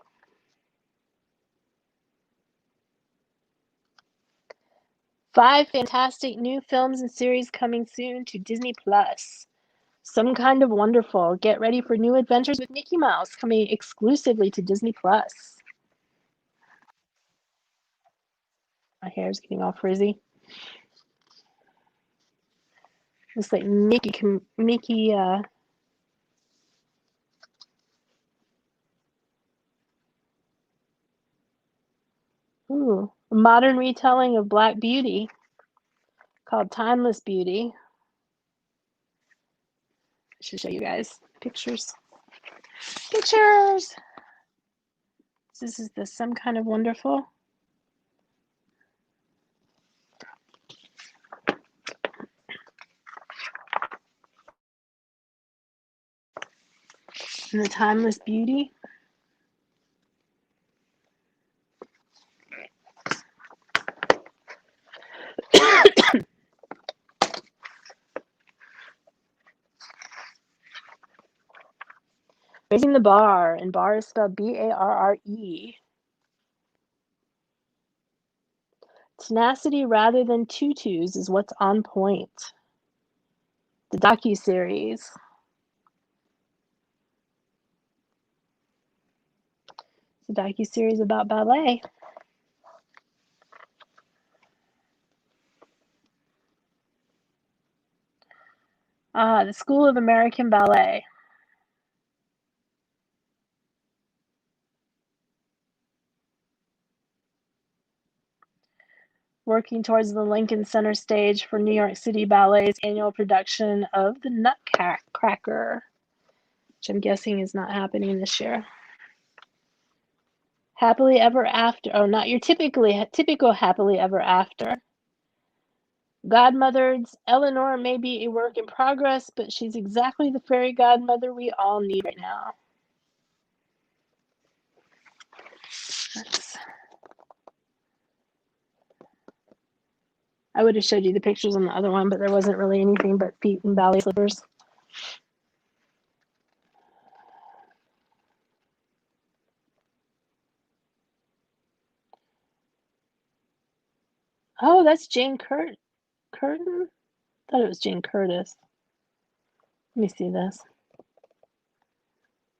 Five fantastic new films and series coming soon to Disney Plus. Some Kind of Wonderful. Get ready for new adventures with Mickey Mouse coming exclusively to Disney Plus. My hair is getting all frizzy. Looks like Mickey. Ooh, a modern retelling of Black Beauty called Timeless Beauty. I should show you guys pictures. Pictures! This is the Some Kind of Wonderful. And the Timeless Beauty. Raising the Bar, and bar is spelled B-A-R-R-E. Tenacity rather than tutus is what's on point. The docuseries. It's a docuseries about ballet. The School of American Ballet. Working towards the Lincoln Center stage for New York City Ballet's annual production of the Nutcracker, which I'm guessing is not happening this year. Happily Ever After. Oh, not your typical Happily Ever After. Godmothers. Eleanor may be a work in progress, but she's exactly the fairy godmother we all need right now. I would have showed you the pictures on the other one, but there wasn't really anything but feet and ballet slippers. Oh, that's Jane Curtin? I thought it was Jane Curtis. Let me see this.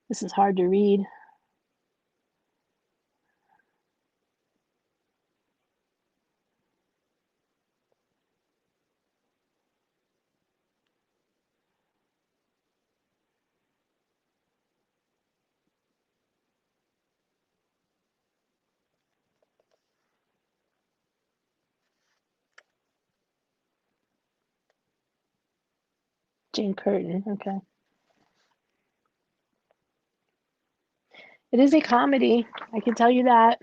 This is hard to read. Jane Curtin, okay. It is a comedy, I can tell you that.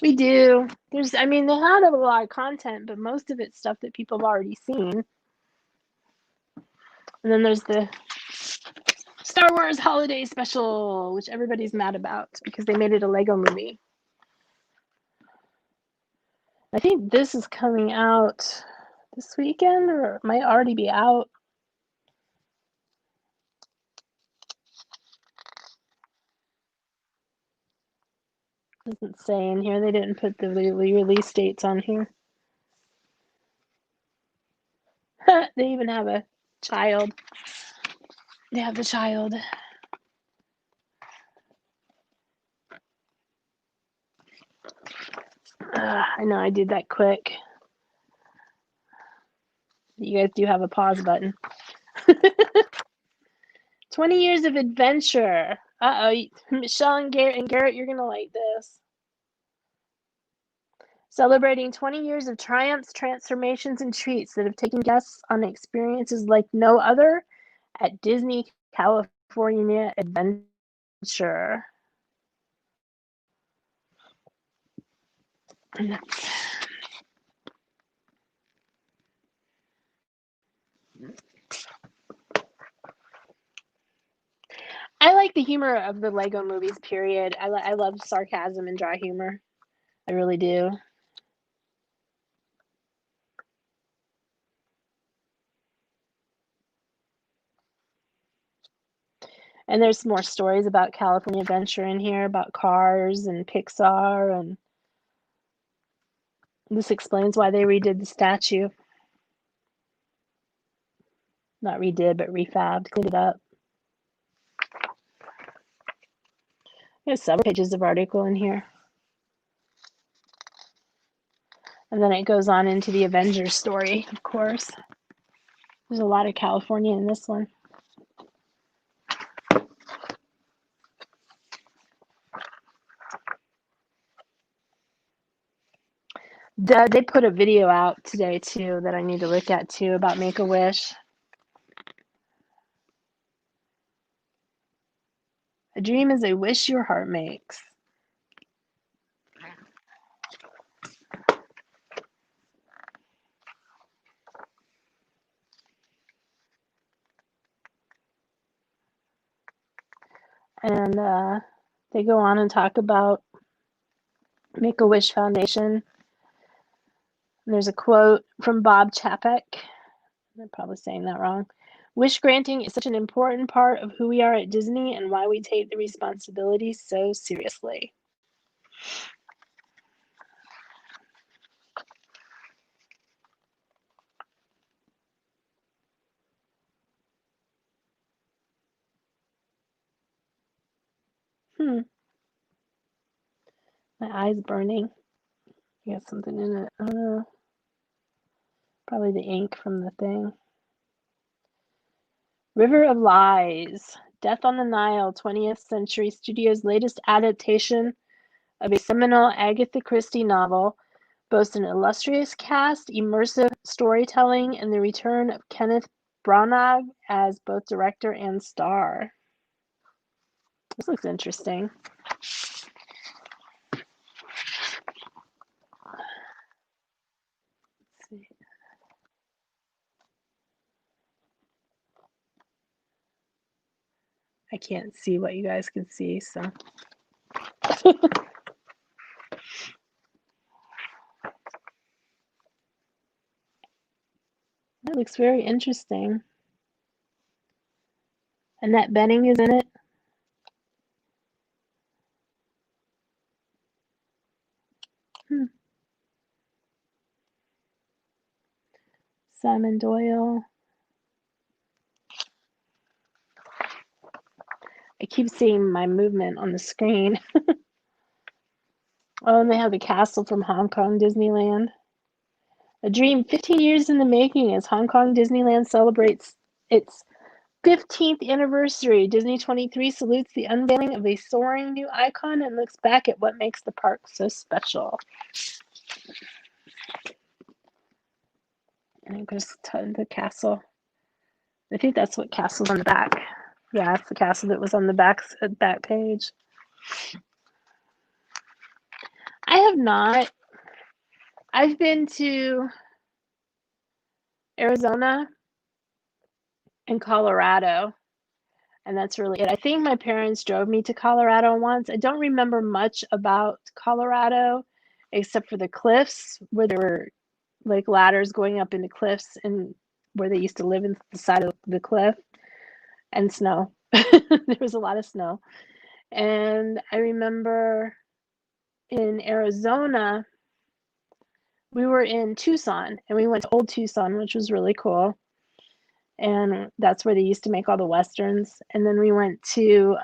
We do. They had a lot of content, but most of it's stuff that people have already seen. And then there's the Star Wars Holiday Special, which everybody's mad about because they made it a Lego movie. I think this is coming out this weekend, or it might already be out. Doesn't say in here. They didn't put the release dates on here. They even have a child. They have the child. I know I did that quick. You guys do have a pause button. 20 years of adventure. Michelle and Garrett, you're going to like this. Celebrating 20 years of triumphs, transformations, and treats that have taken guests on experiences like no other at Disney California Adventure. I like the humor of the Lego movies, period. I love sarcasm and dry humor. I really do. And there's more stories about California Adventure in here, about Cars and Pixar, and this explains why they redid the statue. Not redid, but refabbed, cleaned it up. There's several pages of article in here. And then it goes on into the Avengers story, of course. There's a lot of California in this one. They put a video out today, too, that I need to look at, too, about Make-A-Wish. A dream is a wish your heart makes. And they go on and talk about Make-A-Wish Foundation. There's a quote from Bob Chapek. I'm probably saying that wrong. Wish granting is such an important part of who we are at Disney and why we take the responsibility so seriously. My eye's burning. I got something in it. I don't know. Probably the ink from the thing. River of Lies. Death on the Nile, 20th Century Studios' latest adaptation of a seminal Agatha Christie novel, boasts an illustrious cast, immersive storytelling, and the return of Kenneth Branagh as both director and star. This looks interesting. Let's see. I can't see what you guys can see, so. That looks very interesting. Annette Bening is in it. Simon Doyle. I keep seeing my movement on the screen. Oh, and they have the castle from Hong Kong Disneyland. A dream 15 years in the making as Hong Kong Disneyland celebrates its 15th anniversary. Disney 23 salutes the unveiling of a soaring new icon and looks back at what makes the park so special. And it goes to the castle. I think that's what castle's on the back. Yeah, it's the castle that was on the back page. I have not. I've been to Arizona and Colorado, and that's really it. I think my parents drove me to Colorado once. I don't remember much about Colorado except for the cliffs where there were like ladders going up into cliffs and where they used to live in the side of the cliff, and snow. There was a lot of snow. And I remember in Arizona, we were in Tucson and we went to Old Tucson, which was really cool. And that's where they used to make all the Westerns. And then we went to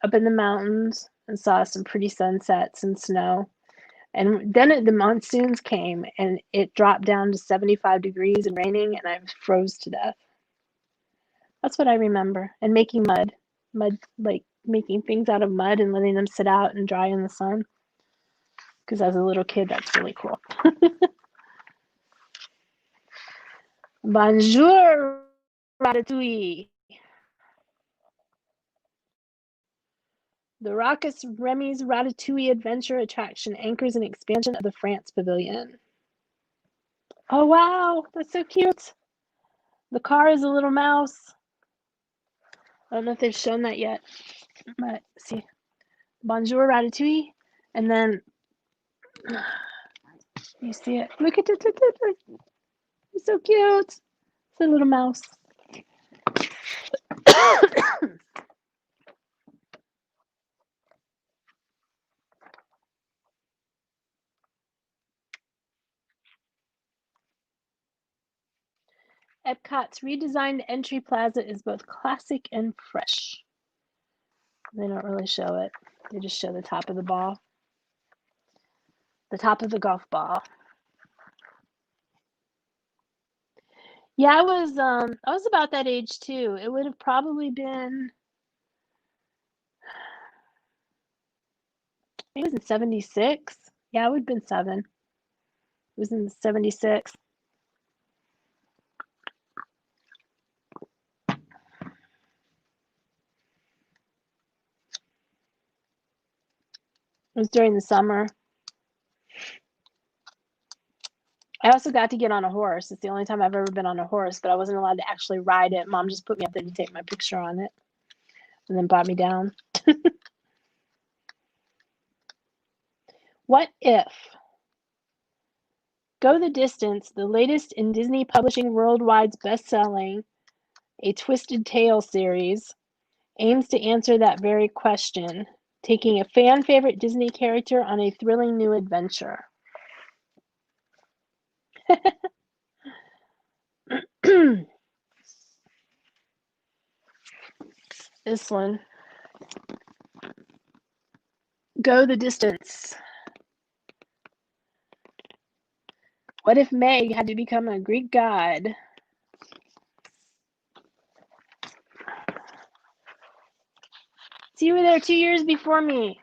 up in the mountains and saw some pretty sunsets and snow. And then the monsoons came and it dropped down to 75 degrees and raining, and I froze to death. That's what I remember. And making mud, like making things out of mud and letting them sit out and dry in the sun. Because as a little kid, that's really cool. Bonjour, Ratatouille. The raucous Remy's Ratatouille Adventure attraction anchors an expansion of the France Pavilion. Oh, wow, that's so cute. The car is a little mouse. I don't know if they've shown that yet, but see. Bonjour, Ratatouille. And then you see it. Look at it. It's so cute. It's a little mouse. Epcot's redesigned entry plaza is both classic and fresh. They don't really show it. They just show the top of the ball. The top of the golf ball. Yeah, I was about that age too. It would have probably been, I think it was in 76. Yeah, it would have been 7. It was in 76. It was during the summer. I also got to get on a horse. It's the only time I've ever been on a horse, but I wasn't allowed to actually ride it. Mom just put me up there to take my picture on it and then brought me down. What if? Go the Distance, the latest in Disney Publishing Worldwide's best-selling A Twisted Tale series, aims to answer that very question, taking a fan-favorite Disney character on a thrilling new adventure. This one. Go the distance. What if Meg had to become a Greek god? So you were there 2 years before me.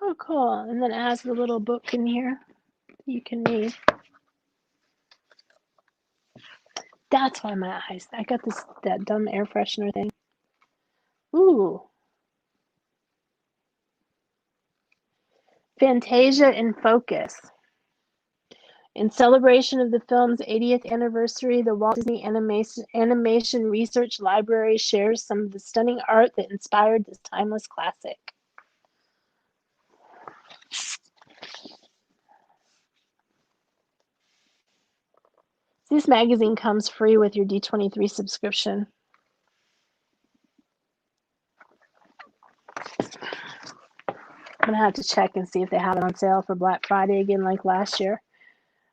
Oh, cool. And then it has the little book in here you can read. That's why my eyes. I got that dumb air freshener thing. Ooh. Fantasia in Focus. In celebration of the film's 80th anniversary, the Walt Disney Animation Research Library shares some of the stunning art that inspired this timeless classic. This magazine comes free with your D23 subscription. I'm gonna have to check and see if they have it on sale for Black Friday again like last year.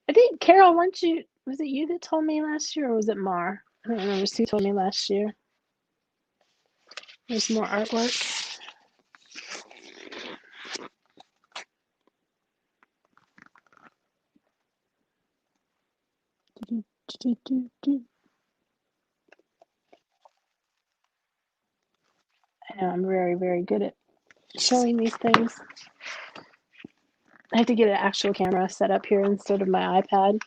I think, Carol, was it you that told me last year, or was it Mar? I don't remember who told me last year. There's more artwork. I know I'm very, very good at showing these things. I have to get an actual camera set up here instead of my iPad.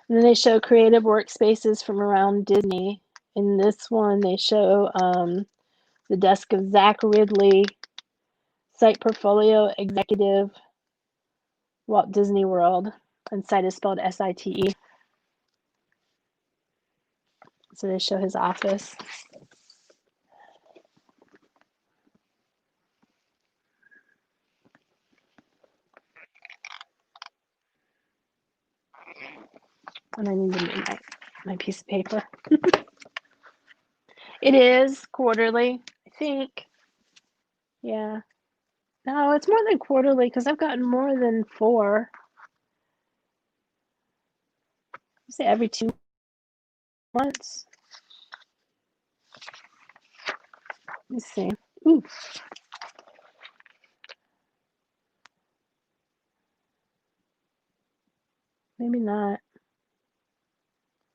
And then they show creative workspaces from around Disney. In this one, they show the desk of Zach Ridley, site portfolio executive, Walt Disney World, and site is spelled S-I-T-E. So they show his office. And I need to move my piece of paper. It is quarterly, I think. Yeah. No, it's more than quarterly because I've gotten more than 4. I say every 2 months. Let me see. Ooh. Maybe not.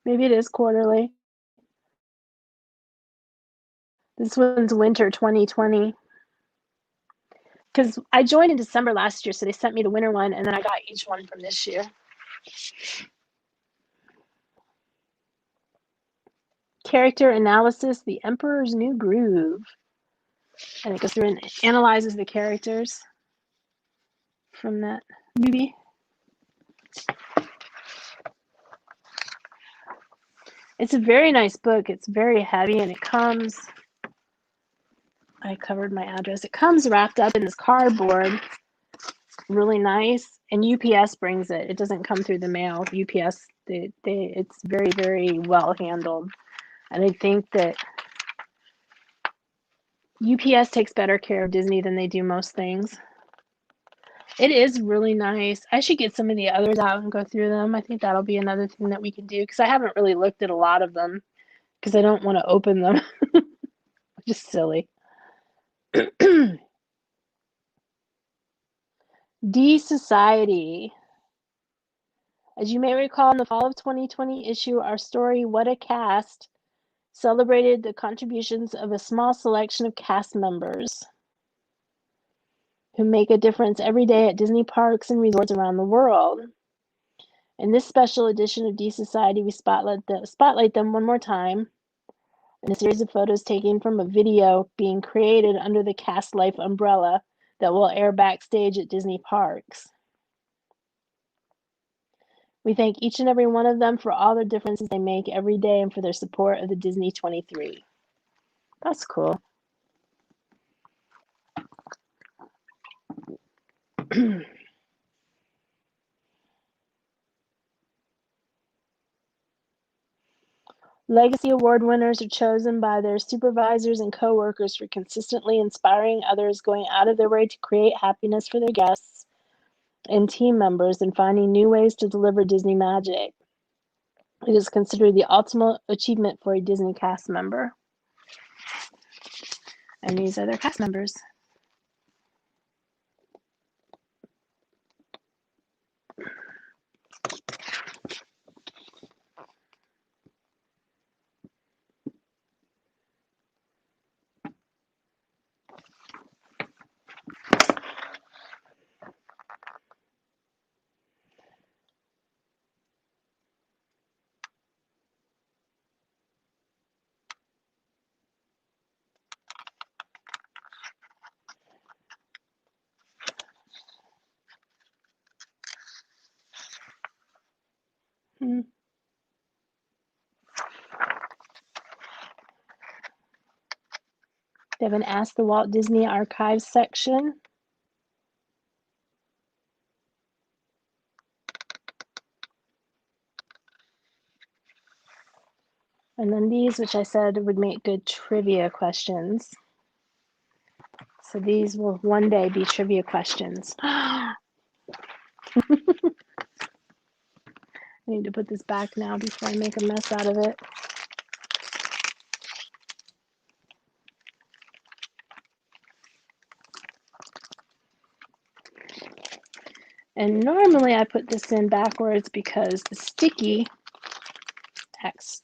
Maybe it is quarterly. This one's winter 2020. Because I joined in December last year, so they sent me the winter one, and then I got each one from this year. Character analysis, The Emperor's New Groove. And it goes through and analyzes the characters from that movie. It's a very nice book. It's very heavy, and it comes, I covered my address. It comes wrapped up in this cardboard, really nice, and UPS brings it. It doesn't come through the mail. UPS, it's very, very well handled. And I think that UPS takes better care of Disney than they do most things. It is really nice. I should get some of the others out and go through them. I think that'll be another thing that we can do because I haven't really looked at a lot of them because I don't want to open them. Just silly. D Society. As you may recall, in the fall of 2020 issue, our story, What a Cast, celebrated the contributions of a small selection of cast members who make a difference every day at Disney parks and resorts around the world. In this special edition of D Society, we spotlight them one more time in a series of photos taken from a video being created under the Cast Life umbrella that will air backstage at Disney parks. We thank each and every one of them for all the differences they make every day and for their support of the Disney 23. That's cool. Legacy Award winners are chosen by their supervisors and coworkers for consistently inspiring others, going out of their way to create happiness for their guests and team members, and finding new ways to deliver Disney magic. It is considered the ultimate achievement for a Disney cast member. And these are their cast members. Hmm. They have an Ask the Walt Disney Archives section. And then these, which I said would make good trivia questions. So these will one day be trivia questions. I need to put this back now before I make a mess out of it. And normally I put this in backwards because the sticky acts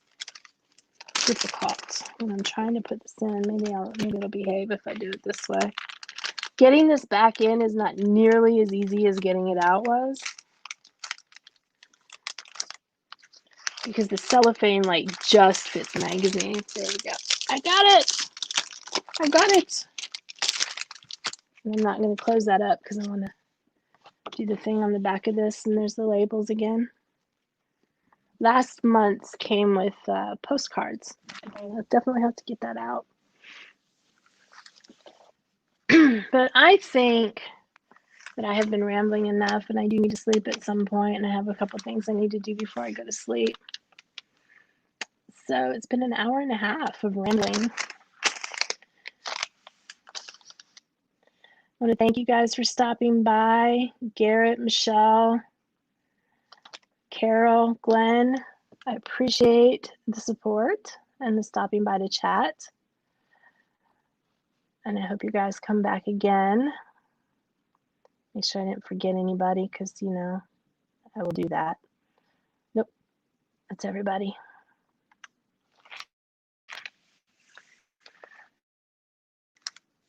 difficult when I'm trying to put this in. Maybe it'll behave if I do it this way. Getting this back in is not nearly as easy as getting it out was, because the cellophane like just fits magazine. There we go. I got it. I got it. And I'm not going to close that up because I want to do the thing on the back of this, and there's the labels again. Last month's came with postcards. I'll definitely have to get that out. But I think that I have been rambling enough, and I do need to sleep at some point, and I have a couple things I need to do before I go to sleep. So it's been an hour and a half of rambling. I want to thank you guys for stopping by. Garrett, Michelle, Carol, Glenn, I appreciate the support and the stopping by to chat. And I hope you guys come back again. Make sure I didn't forget anybody, because, you know, I will do that. Nope, that's everybody.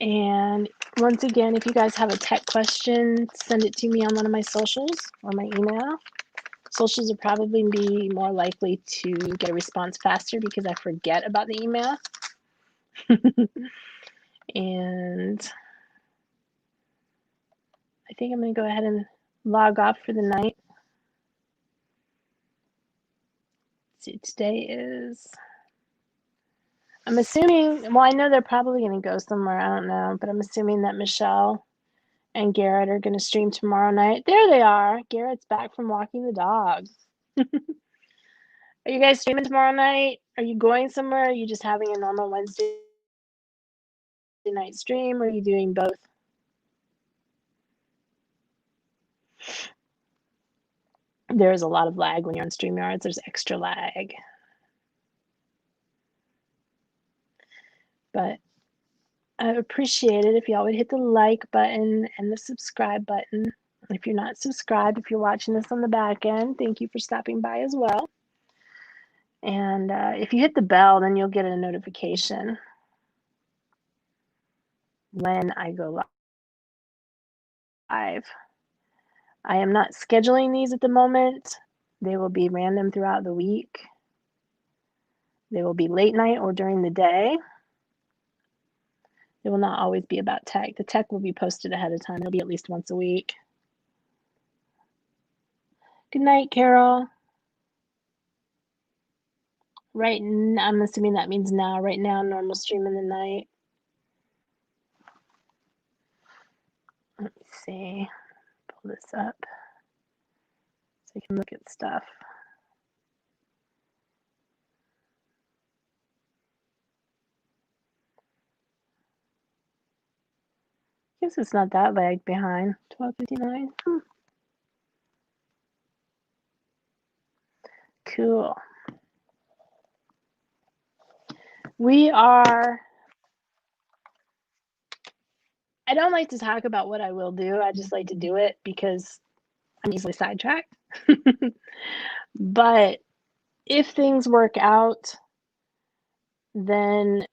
And once again, if you guys have a tech question, send it to me on one of my socials or my email. Socials will probably be more likely to get a response faster because I forget about the email. And I think I'm going to go ahead and log off for the night. Let's see, today is, I'm assuming, well, I know they're probably going to go somewhere, I don't know, but I'm assuming that Michelle and Garrett are going to stream tomorrow night. There they are. Garrett's back from walking the dog. Are you guys streaming tomorrow night? Are you going somewhere? Are you just having a normal Wednesday night stream, or are you doing both? There's a lot of lag when you're on StreamYards. There's extra lag. But I appreciate it if y'all would hit the like button and the subscribe button. If you're not subscribed, if you're watching this on the back end, thank you for stopping by as well. And if you hit the bell, then you'll get a notification when I go live. I am not scheduling these at the moment. They will be random throughout the week. They will be late night or during the day. It will not always be about tech. The tech will be posted ahead of time. It'll be at least once a week. Good night, Carol. Right, I'm assuming that means now. Right now, normal stream in the night. Let me see. Pull this up so you can look at stuff. guess it's not that lag behind. 12:59. Cool. I don't like to talk about what I will do. I just like to do it because I'm easily sidetracked. But if things work out, then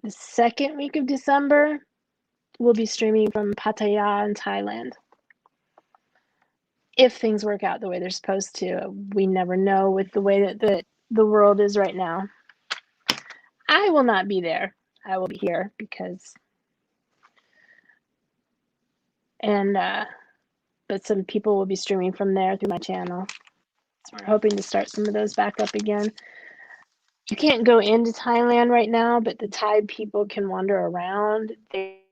the second week of December, we'll be streaming from Pattaya in Thailand. If things work out the way they're supposed to. We never know with the way that the world is right now. I will not be there. I will be here because, but some people will be streaming from there through my channel. So we're hoping to start some of those back up again. You can't go into Thailand right now, but the Thai people can wander around. They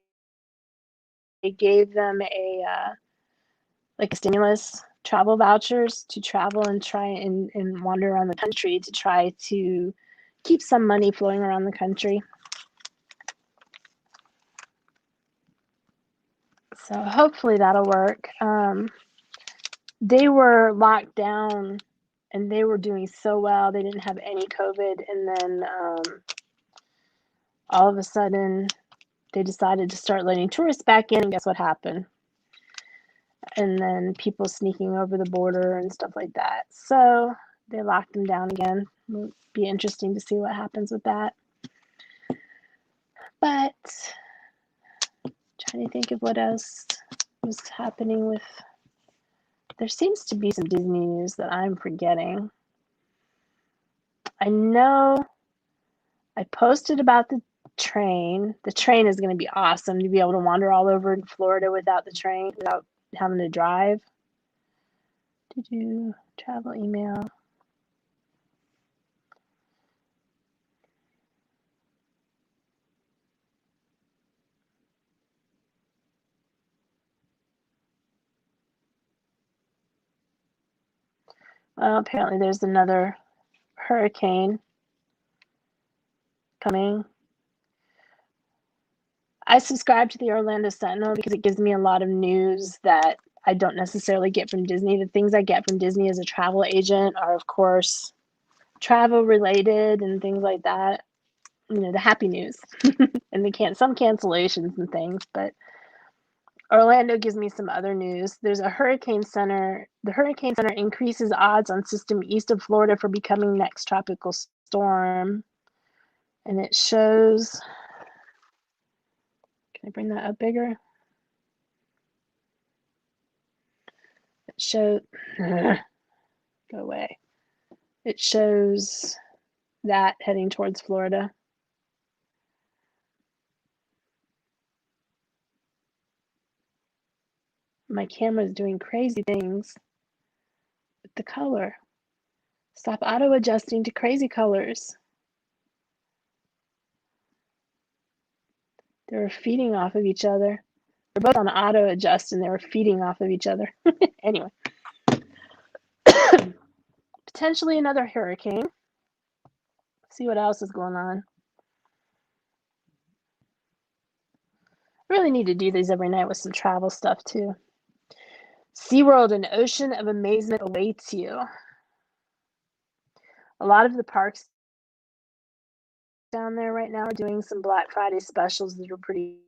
gave them a stimulus travel vouchers to travel and try and wander around the country to try to keep some money flowing around the country. So hopefully that'll work. They were locked down and they were doing so well. They didn't have any COVID. And then all of a sudden they decided to start letting tourists back in. And guess what happened? And then people sneaking over the border and stuff like that. So they locked them down again. It'll be interesting to see what happens with that. But trying to think of what else was happening with. There seems to be some Disney news that I'm forgetting. I know I posted about the train. The train is going to be awesome to be able to wander all over in Florida without the train, without having to drive. Did you travel email? Well, apparently there's another hurricane coming. I subscribe to the Orlando Sentinel because it gives me a lot of news that I don't necessarily get from Disney. The things I get from Disney as a travel agent are, of course, travel related and things like that. You know, the happy news and some cancellations and things, but Orlando gives me some other news. There's a hurricane center. The hurricane center increases odds on system east of Florida for becoming next tropical storm. And it shows, can I bring that up bigger? It shows, go away. It shows that heading towards Florida. My camera is doing crazy things with the color. Stop auto adjusting to crazy colors. They were feeding off of each other. They're both on auto adjust and they were feeding off of each other. Anyway. Potentially another hurricane. See what else is going on. I really need to do these every night with some travel stuff too. SeaWorld, an ocean of amazement awaits you. A lot of the parks down there right now are doing some Black Friday specials that are pretty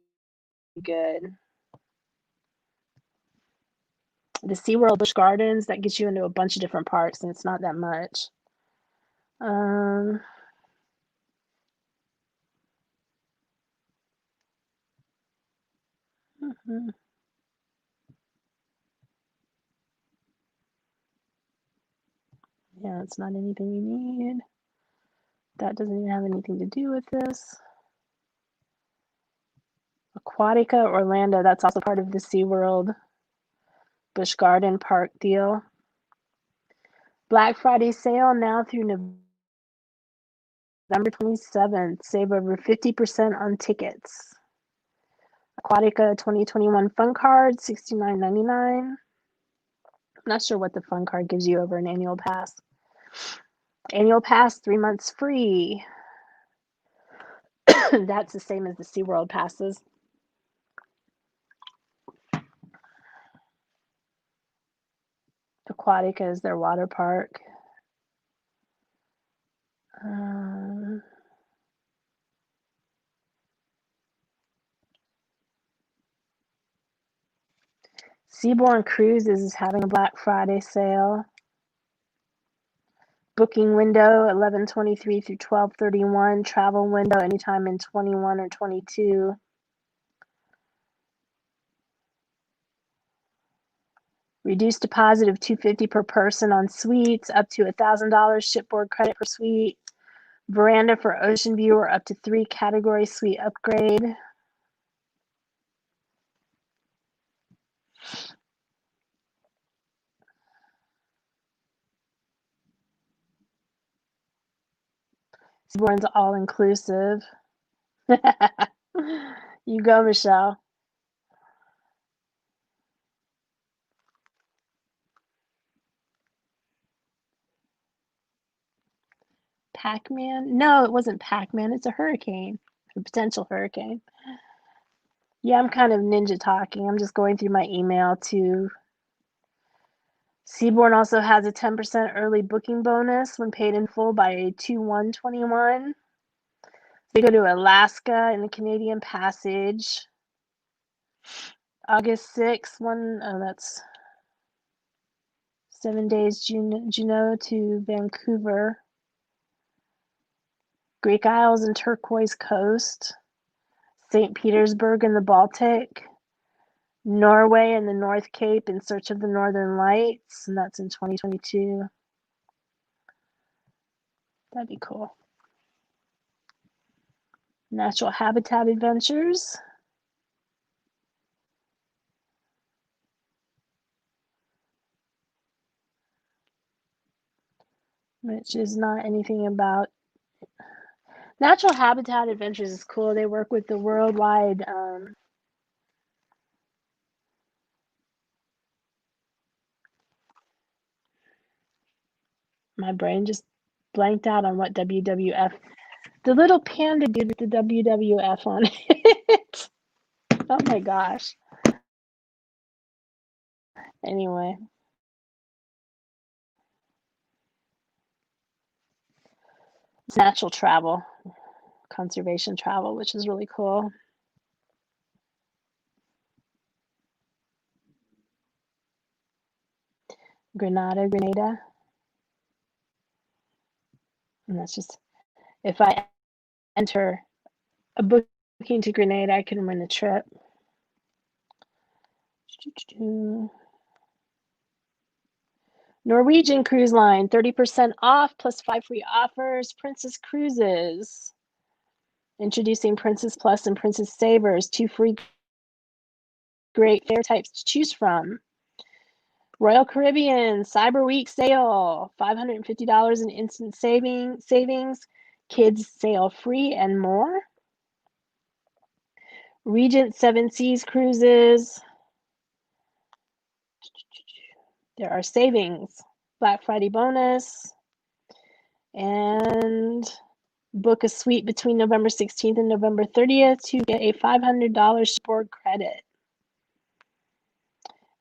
good. The SeaWorld Busch Gardens, that gets you into a bunch of different parks and it's not that much. Yeah, it's not anything you need. That doesn't even have anything to do with this. Aquatica Orlando, that's also part of the SeaWorld Busch Garden Park deal. Black Friday sale now through November 27th. Save over 50% on tickets. Aquatica 2021 Fun Card, $69.99. I'm not sure what the Fun Card gives you over an annual pass. Annual pass, 3 months free. That's the same as the SeaWorld passes. Aquatica is their water park. Seabourn Cruises is having a Black Friday sale. Booking window 11/23 through 12/31. Travel window anytime in 21 or 22. Reduced deposit of $250 per person on suites, up to $1,000 shipboard credit per suite. Veranda for ocean view or up to 3 category suite upgrade. Seabourn's all inclusive. You go, Michelle. Pac-Man? No, it wasn't Pac-Man. It's a hurricane, a potential hurricane. Yeah, I'm kind of ninja talking. I'm just going through my email too. Seabourn also has a 10% early booking bonus when paid in full by a 2/1/21. They go to Alaska in the Canadian Passage. August 6th, that's 7 days, Juneau to Vancouver. Greek Isles and Turquoise Coast. St. Petersburg in the Baltic. Norway and the North Cape in search of the Northern Lights, and that's in 2022. That'd be cool. Natural Habitat Adventures. Which is not anything about. Natural Habitat Adventures is cool. They work with the worldwide my brain just blanked out on what WWF. The little panda dude with the WWF on it. Oh my gosh. Anyway. It's natural travel, conservation travel, which is really cool. Grenada. And that's just, if I enter a booking to Grenada, I can win a trip. Norwegian Cruise Line, 30% off plus 5 free offers. Princess Cruises. Introducing Princess Plus and Princess Savers, 2 free great fare types to choose from. Royal Caribbean Cyber Week sale, $550 in instant savings, kids sail free, and more. Regent 7 Seas Cruises. There are savings. Black Friday bonus. And book a suite between November 16th and November 30th to get a $500 shipboard credit.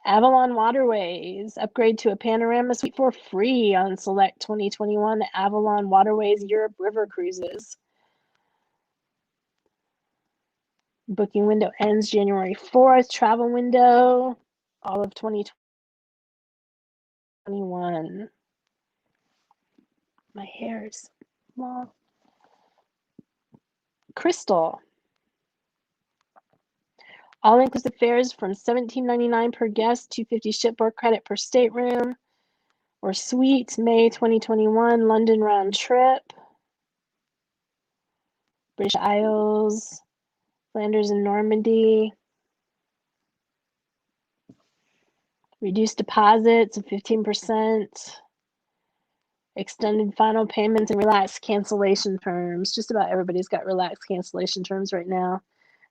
Avalon Waterways, upgrade to a panorama suite for free on select 2021 Avalon Waterways Europe River cruises. Booking window ends January 4th. Travel window, all of 2021. My hair is long. Crystal. All-inclusive fares from $17.99 per guest, $250 shipboard credit per stateroom or suite, May 2021, London round trip. British Isles, Flanders and Normandy. Reduced deposits of 15%. Extended final payments and relaxed cancellation terms. Just about everybody's got relaxed cancellation terms right now.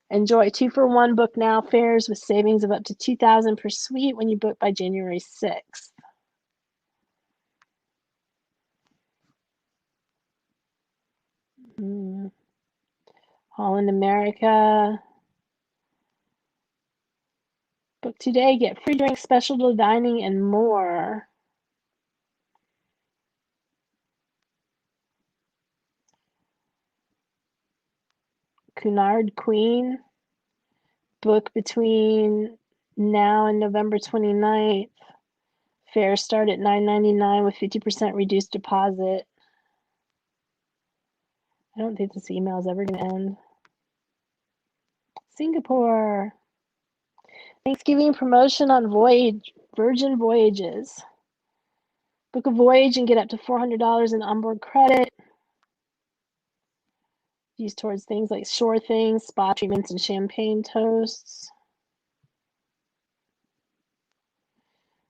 Enjoy 2-for-1 book now fares with savings of up to $2,000 per suite when you book by January 6th. Holland America. Book today, get free drinks, special dining, and more. Cunard Queen. Book between now and November 29th. Fares start at $9.99 with 50% reduced deposit. I don't think this email is ever going to end. Singapore. Thanksgiving promotion on Virgin Voyages. Book a voyage and get up to $400 in onboard credit. Used towards things like shore things, spa treatments, and champagne toasts.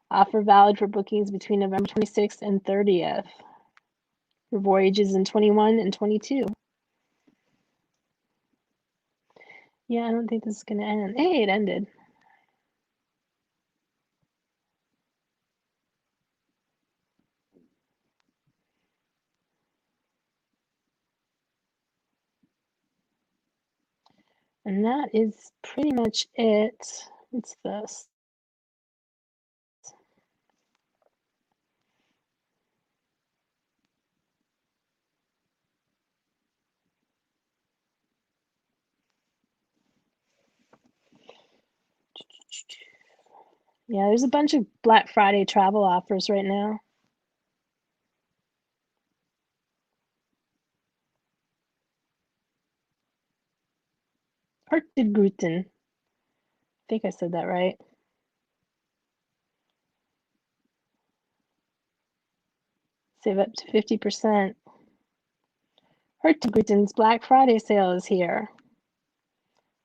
Offer valid for bookings between November 26th and 30th. For voyages in 21 and 22. Yeah, I don't think this is going to end. Hey, it ended. And that is pretty much it. What's this? Yeah, there's a bunch of Black Friday travel offers right now. Hurtigruten. I think I said that right. Save up to 50%. Hurtigruten's Black Friday sale is here.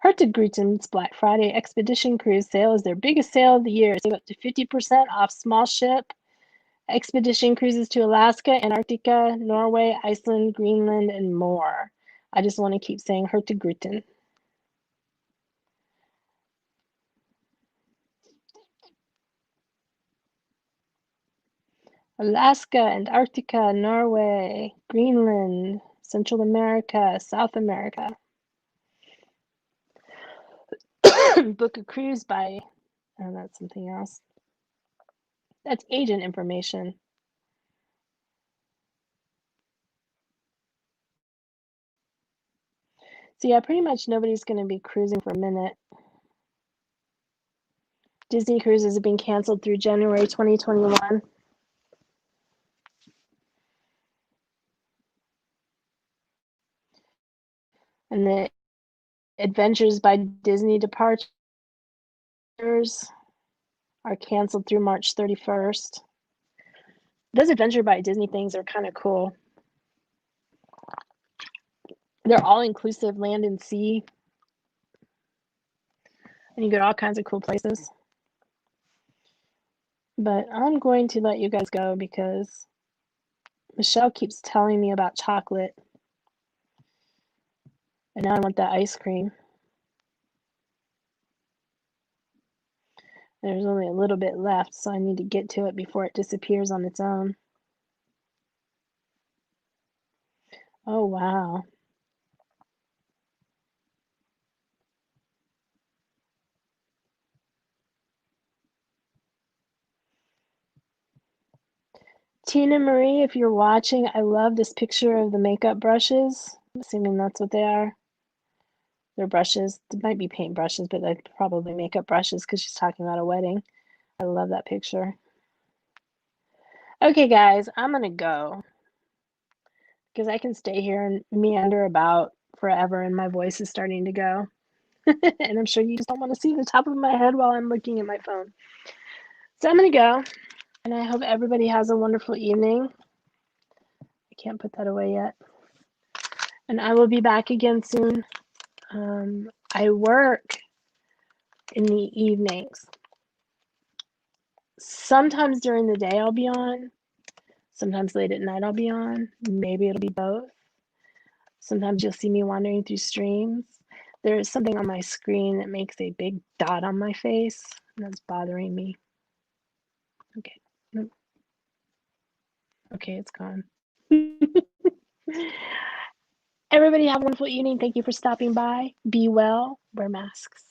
Hurtigruten's Black Friday Expedition Cruise sale is their biggest sale of the year. Save up to 50% off small ship expedition cruises to Alaska, Antarctica, Norway, Iceland, Greenland, and more. I just want to keep saying Hurtigruten. Alaska, Antarctica, Norway, Greenland, Central America, South America. Book a cruise by, oh, that's something else. That's agent information. So yeah, pretty much nobody's going to be cruising for a minute. Disney cruises have been canceled through January 2021. And the Adventures by Disney departures are canceled through March 31st. Those Adventure by Disney things are kind of cool. They're all inclusive, land and sea. And you go to all kinds of cool places. But I'm going to let you guys go because Michelle keeps telling me about chocolate. And now I want that ice cream. There's only a little bit left, so I need to get to it before it disappears on its own. Oh, wow. Tina Marie, if you're watching, I love this picture of the makeup brushes. I'm assuming that's what they are. They're brushes. It might be paint brushes, but they're probably makeup brushes because she's talking about a wedding. I love that picture. Okay, guys, I'm going to go because I can stay here and meander about forever and my voice is starting to go. And I'm sure you just don't want to see the top of my head while I'm looking at my phone. So I'm going to go, and I hope everybody has a wonderful evening. I can't put that away yet. And I will be back again soon. I work in the evenings. Sometimes during the day I'll be on. Sometimes late at night I'll be on. Maybe it'll be both. Sometimes you'll see me wandering through streams. There is something on my screen that makes a big dot on my face, and that's bothering me. Okay. Okay, it's gone. Everybody have a wonderful evening. Thank you for stopping by. Be well. Wear masks.